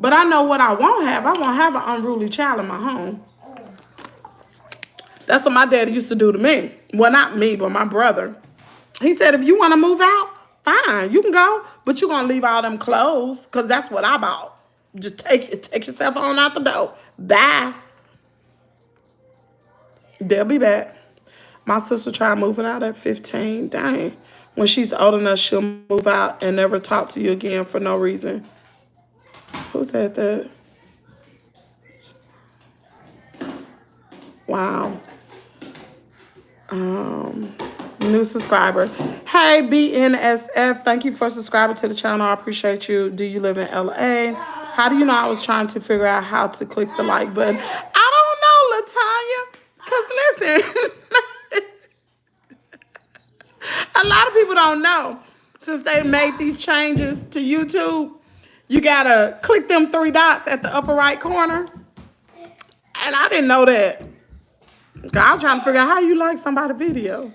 But I know what I won't have. I won't have an unruly child in my home. That's what my daddy used to do to me. Well, not me, but my brother. He said, if you want to move out, fine, you can go. But you're going to leave all them clothes because that's what I bought. Just take yourself on out the door. Bye. They'll be back. My sister tried moving out at 15. Dang. When she's old enough, she'll move out and never talk to you again for no reason. Who said that? Wow. New subscriber. Hey, BNSF. Thank you for subscribing to the channel. I appreciate you. Do you live in LA? How do you know I was trying to figure out how to click the like button? I don't know, Latanya. Because listen, a lot of people don't know. Since they made these changes to YouTube, you got to click them 3 dots at the upper right corner. And I didn't know that. I'm trying to figure out how you like somebody's video.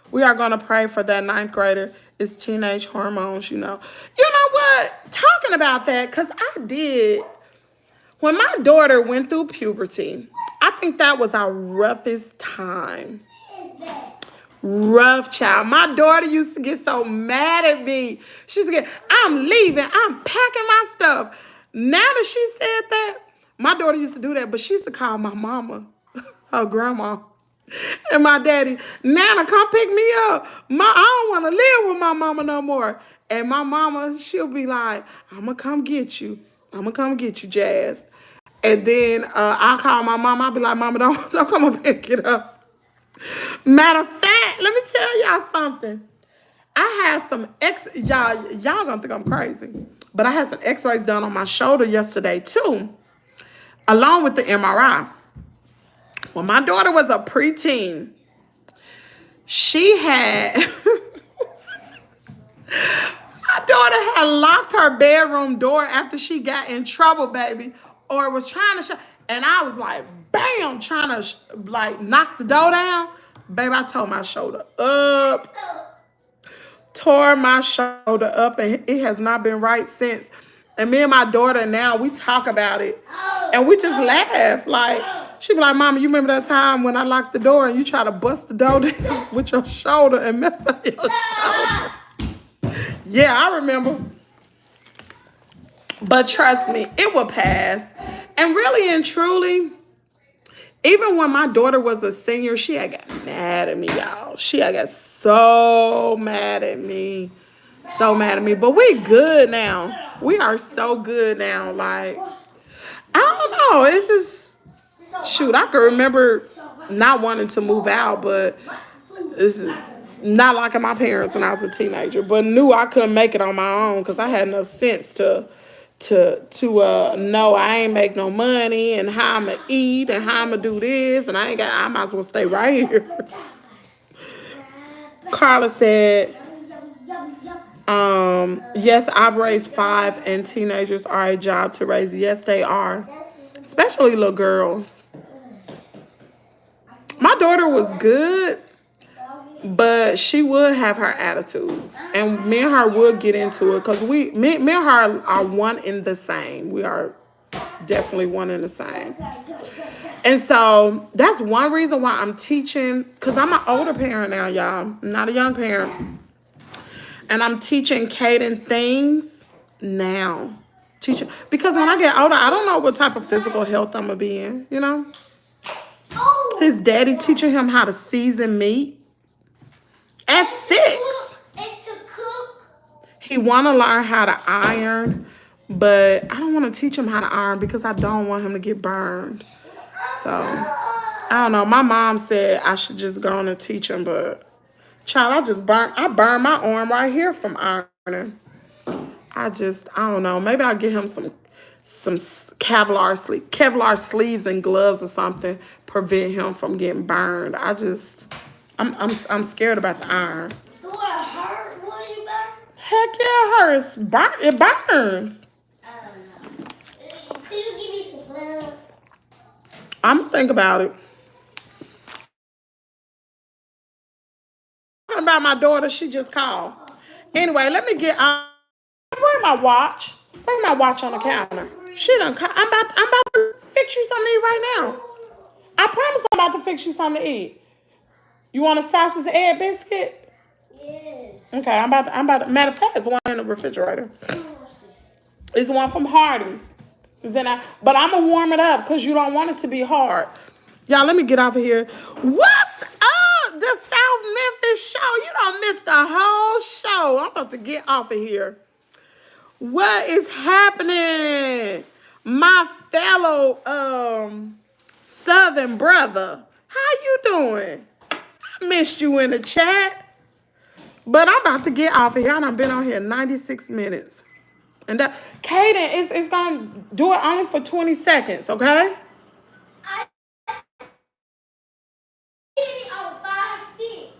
We are going to pray for that 9th grader. It's teenage hormones, you know. You know what? Talking about that, because I did. When my daughter went through puberty, I think that was our roughest time. Rough child. My daughter used to get so mad at me. She used to get, I'm leaving. I'm packing my stuff. Now that she said that, my daughter used to do that, but she used to call my mama, her grandma, and my daddy, Nana, come pick me up. I don't want to live with my mama no more. And my mama, she'll be like, I'm going to come get you. I'm going to come get you, Jazz. And then I'll call my mama. I'll be like, Mama, don't come up and pick it up. Matter of fact, let me tell y'all something. I had some y'all gonna think I'm crazy, but I had some x-rays done on my shoulder yesterday too, along with the MRI. When my daughter was a preteen, she had, my daughter had locked her bedroom door after she got in trouble, baby, or was trying to and I was like, bam, trying to like knock the door down. Baby, I tore my shoulder up. Tore my shoulder up, and it has not been right since. And me and my daughter now, we talk about it. And we just laugh. Like, she be like, Mama, you remember that time when I locked the door and you try to bust the door down with your shoulder and mess up your shoulder? Yeah, I remember. But trust me, it will pass. And really and truly, even when my daughter was a senior, she had got mad at me, y'all. She had got so mad at me. So mad at me. But we good now. We are so good now. Like, I don't know. It's just, shoot, I can remember not wanting to move out, but it's not like my parents when I was a teenager. But knew I couldn't make it on my own because I had enough sense to know I ain't make no money and how I'ma eat and how I'ma do this, and I might as well stay right here. Carla said, yes, I've raised 5 and teenagers are a job to raise. Yes, they are. especially little girls. My daughter was good, but she would have her attitudes, and me and her would get into it because me and her are one in the same. We are definitely one in the same. And so that's one reason why I'm teaching, because I'm an older parent now, y'all. I'm not a young parent. And I'm teaching Caiden things now. Because when I get older, I don't know what type of physical health I'm going to be in, you know? His daddy teaching him how to season meat at 6. And to cook. He want to learn how to iron, but I don't want to teach him how to iron because I don't want him to get burned. So, I don't know. My mom said I should just go on and teach him, but child, I burned my arm right here from ironing. I don't know. Maybe I'll get him some Kevlar sleeves and gloves or something, prevent him from getting burned. I'm scared about the iron. Do it hurt when you burn? Heck yeah, it hurts. It burns. I don't know. Could you give me some gloves? I'm gonna think about it. Talking about my daughter, she just called. Anyway, let me get. Bring my watch. Bring my watch on the counter. She done. I'm about to fix you something to eat right now. I promise I'm about to fix you something to eat. You want a sausage and egg biscuit? Yeah. Okay, I'm about to. Matter of fact, there's one in the refrigerator. It's one from Hardee's. But I'm gonna warm it up because you don't want it to be hard. Y'all, let me get off of here. What's up? The South Memphis show. You don't miss the whole show. I'm about to get off of here. What is happening? My fellow Southern brother. How you doing? I missed you in the chat. But I'm about to get off of here. I done been on here 96 minutes. And that Caiden is gonna do it only for 20 seconds, okay? I did it on 5-6.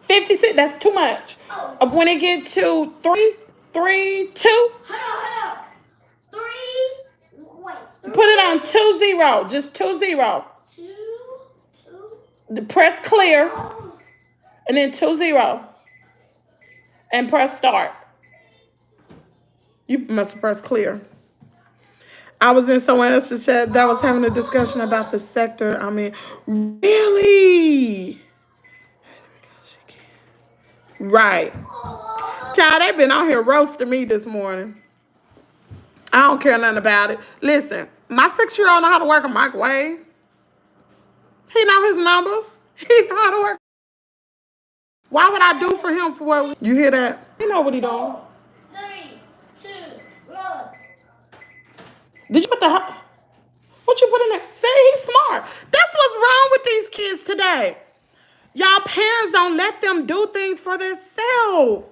56, that's too much. Oh. When it get to 3, 2, Hold on. 3. Wait. 3, put it on 2-0. Just 2-0. 2. Press clear. Oh. And then 2-0. And press start. You must have pressed clear. I was in someone else's chat that was having a discussion about the sector. I mean, really? Right. Child, they've been out here roasting me this morning. I don't care nothing about it. Listen, my 6-year-old know how to work a microwave. He know his numbers. He know how to work. Why would I do for him for what? You hear that? You know what he doing. 3, 2, 1. Did you put the... What you put in there? See, he's smart. That's what's wrong with these kids today. Y'all parents don't let them do things for themselves.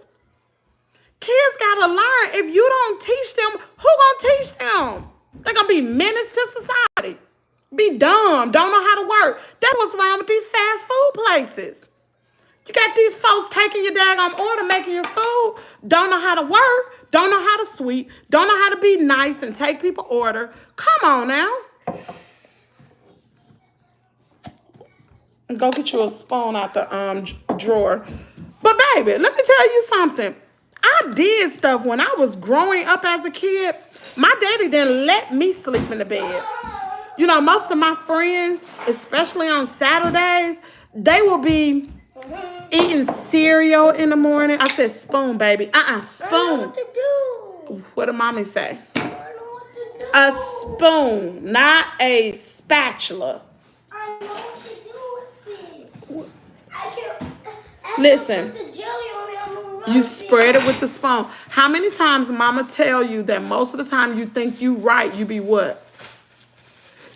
Kids gotta learn. If you don't teach them, who gonna teach them? They're gonna be menace to society. Be dumb, don't know how to work. That's what's wrong with these fast food places. You got these folks taking your daggone order, making your food, don't know how to work, don't know how to sweep, don't know how to be nice and take people order. Come on now. Go get you a spoon out the drawer. But baby, let me tell you something. I did stuff when I was growing up as a kid. My daddy didn't let me sleep in the bed. You know, most of my friends, especially on Saturdays, they will be eating cereal in the morning. I said spoon, baby. Spoon. I know what to do. What did mommy say? I know what to do. A spoon, not a spatula. I know what to do with it. I Listen. put the jelly on it. You spread it with the spoon. How many times mama tell you that most of the time you think you right, you be what?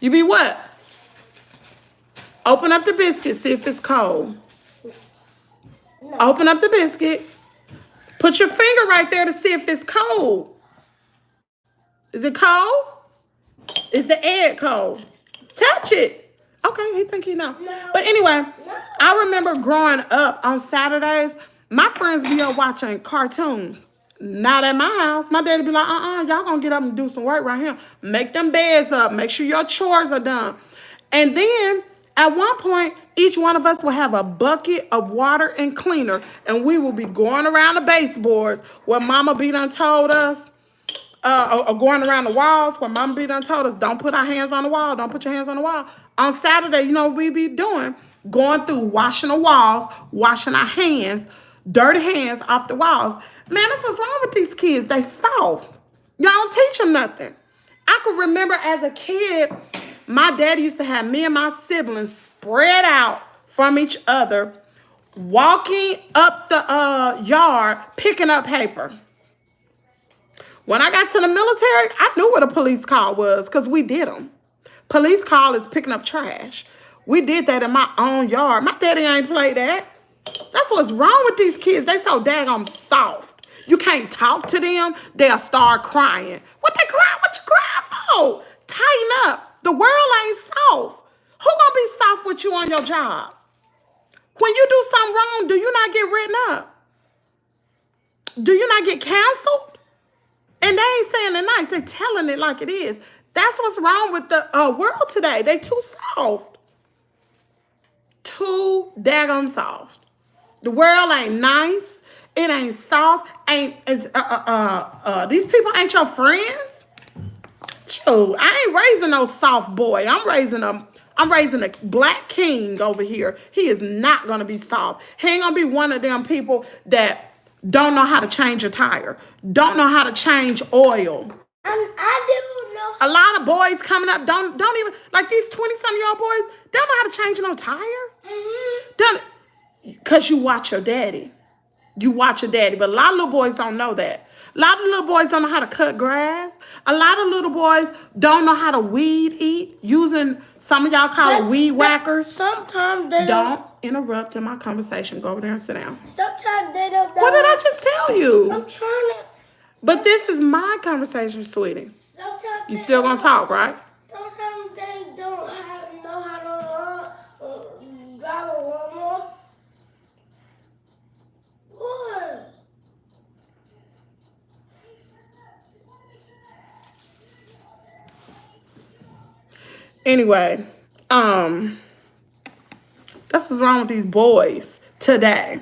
You be what? Open up the biscuit, see if it's cold. No. Open up the biscuit. Put your finger right there to see if it's cold. Is it cold? Is the egg cold? Touch it. Okay, he think he know. No. But anyway, No. I remember growing up on Saturdays, my friends be up watching cartoons. Not at my house. My daddy be like, y'all gonna get up and do some work right here. Make them beds up. Make sure your chores are done. And then at one point, each one of us will have a bucket of water and cleaner, and we will be going around the baseboards where Mama be done told us, or going around the walls where Mama be done told us, don't put our hands on the wall. Don't put your hands on the wall. On Saturday, you know what we be doing? Going through, washing the walls, washing our hands, dirty hands off the walls. Man, that's what's wrong with these kids. They soft. Y'all don't teach them nothing. I can remember as a kid, my daddy used to have me and my siblings spread out from each other, walking up the yard, picking up paper. When I got to the military, I knew what a police call was because we did them. Police call is picking up trash. We did that in my own yard. My daddy ain't played that. That's what's wrong with these kids. They so daggone soft. You can't talk to them, they'll start crying. What they crying? What you crying for? Tighten up. The world ain't soft. Who gonna be soft with you on your job? When you do something wrong, do you not get written up? Do you not get canceled? And they ain't saying it nice. They're telling it like it is. That's what's wrong with the world today. They too soft. Too daggone soft. The world ain't nice. It ain't soft. These people ain't your friends. Shoot, I ain't raising no soft boy. I'm raising a black king over here. He is not gonna be soft. He ain't gonna be one of them people that don't know how to change a tire, don't know how to change oil. I do know. A lot of boys coming up don't even, like these 20-some-year-old boys, they don't know how to change no tire. Because you watch your daddy. You watch your daddy. But a lot of little boys don't know that. A lot of little boys don't know how to cut grass. A lot of little boys don't know how to weed eat, using, some of y'all call it weed whackers. Sometimes they don't interrupt in my conversation. Go over there and sit down. Sometimes they don't know. What did I just tell you? I'm trying to. But this is my conversation, sweetie. Sometimes you still gonna talk, right? Sometimes they don't know how to drive a lawnmower. What? Anyway, that's what's wrong with these boys today.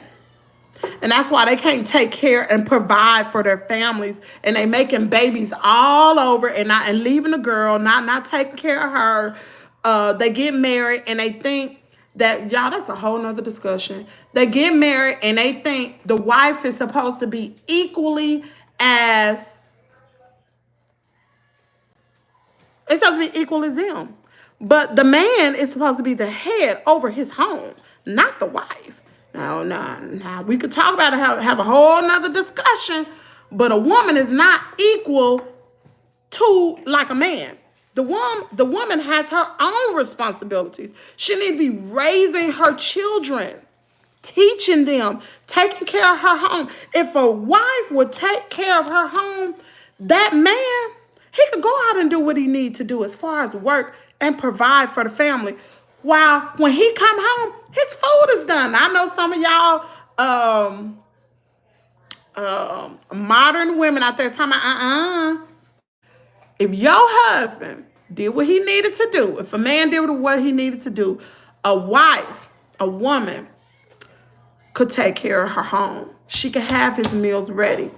And that's why they can't take care and provide for their families. And they making babies all over and leaving the girl, not taking care of her. They get married and they think that, y'all, that's a whole nother discussion. They get married and they think the wife is supposed to be equally as, it's supposed to be equal as them. But the man is supposed to be the head over his home, not the wife. No. We could talk about it, have a whole nother discussion, but a woman is not equal to like a man. The woman has her own responsibilities. She needs to be raising her children, teaching them, taking care of her home. If a wife would take care of her home, that man, he could go out and do what he needs to do as far as work and provide for the family. While when he come home, his food is done. I know some of y'all modern women out there talking about, if your husband did what he needed to do, if a man did what he needed to do, a woman could take care of her home. She could have his meals ready.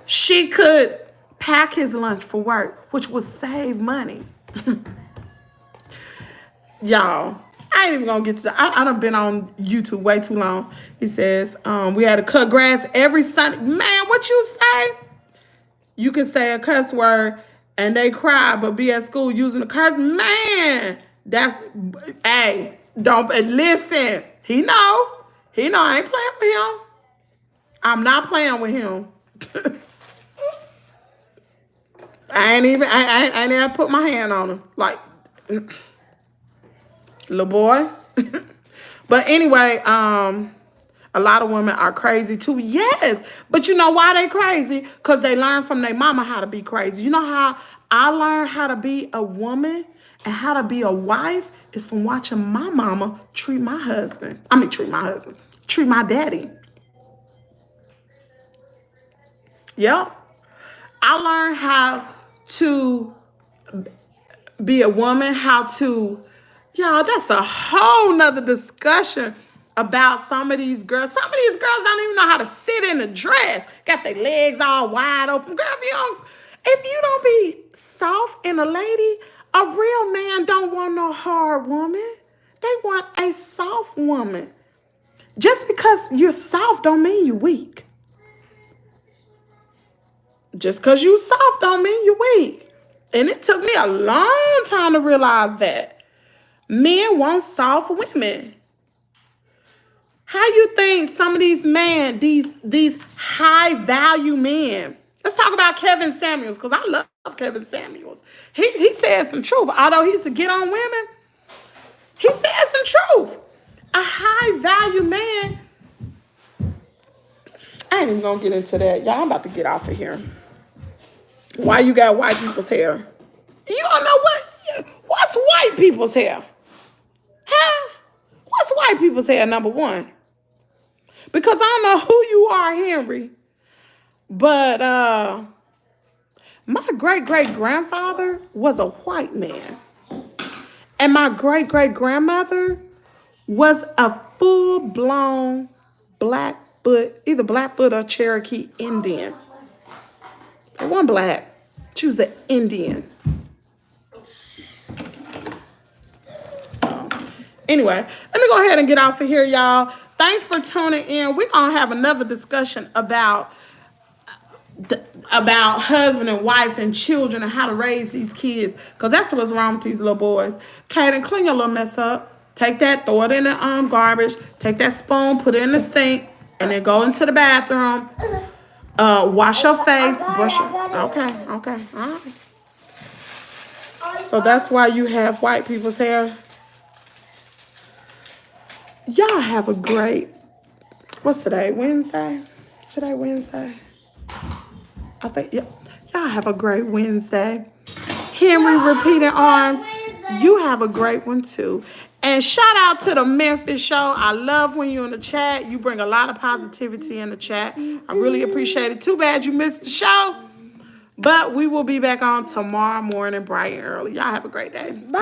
She could pack his lunch for work, which would save money. Y'all, I ain't even gonna get to I done been on YouTube way too long. He says, we had to cut grass every Sunday. Man, what you say? You can say a cuss word and they cry, but be at school using the curse. Man, hey, don't, listen. He know I ain't playing with him. I'm not playing with him. I ain't even put my hand on him. Like, little boy. But anyway, a lot of women are crazy too. Yes. But you know why they crazy? Because they learn from their mama how to be crazy. You know how I learned how to be a woman and how to be a wife is from watching my mama treat my daddy. Yep. I learned how to be a woman, how to, y'all, that's a whole nother discussion about some of these girls. Some of these girls don't even know how to sit in a dress. Got their legs all wide open. Girl, if you don't be soft in a lady, a real man don't want no hard woman. They want a soft woman. Just because you're soft don't mean you're weak. Just because you soft don't mean you're weak. And it took me a long time to realize that. Men want soft women. How you think some of these men, these high value men, let's talk about Kevin Samuels, because I love Kevin Samuels. He said some truth. Although he used to get on women, he said some truth. A high value man. I ain't even gonna get into that. Y'all, I'm about to get off of here. Why you got white people's hair? You don't know what's white people's hair? Huh? What's white people's hair, number one? Because I don't know who you are, Henry. But my great-great-grandfather was a white man. And my great-great-grandmother was a full-blown Blackfoot, either Blackfoot or Cherokee Indian. It wasn't black. She was an Indian. Anyway, let me go ahead and get off of here, y'all. Thanks for tuning in. We're going to have another discussion about husband and wife and children and how to raise these kids, because that's what's wrong with these little boys. Caiden, clean your little mess up. Take that, throw it in the garbage. Take that spoon, put it in the sink, and then go into the bathroom. Wash your face, brush your... Okay, all right. So that's why you have white people's hair. Y'all have a great... What's today? Wednesday? Is today Wednesday? I think, yeah. Y'all have a great Wednesday. Henry Repeating Arms, you have a great one too. And shout out to the Memphis show. I love when you're in the chat. You bring a lot of positivity in the chat. I really appreciate it. Too bad you missed the show. But we will be back on tomorrow morning bright and early. Y'all have a great day. Bye.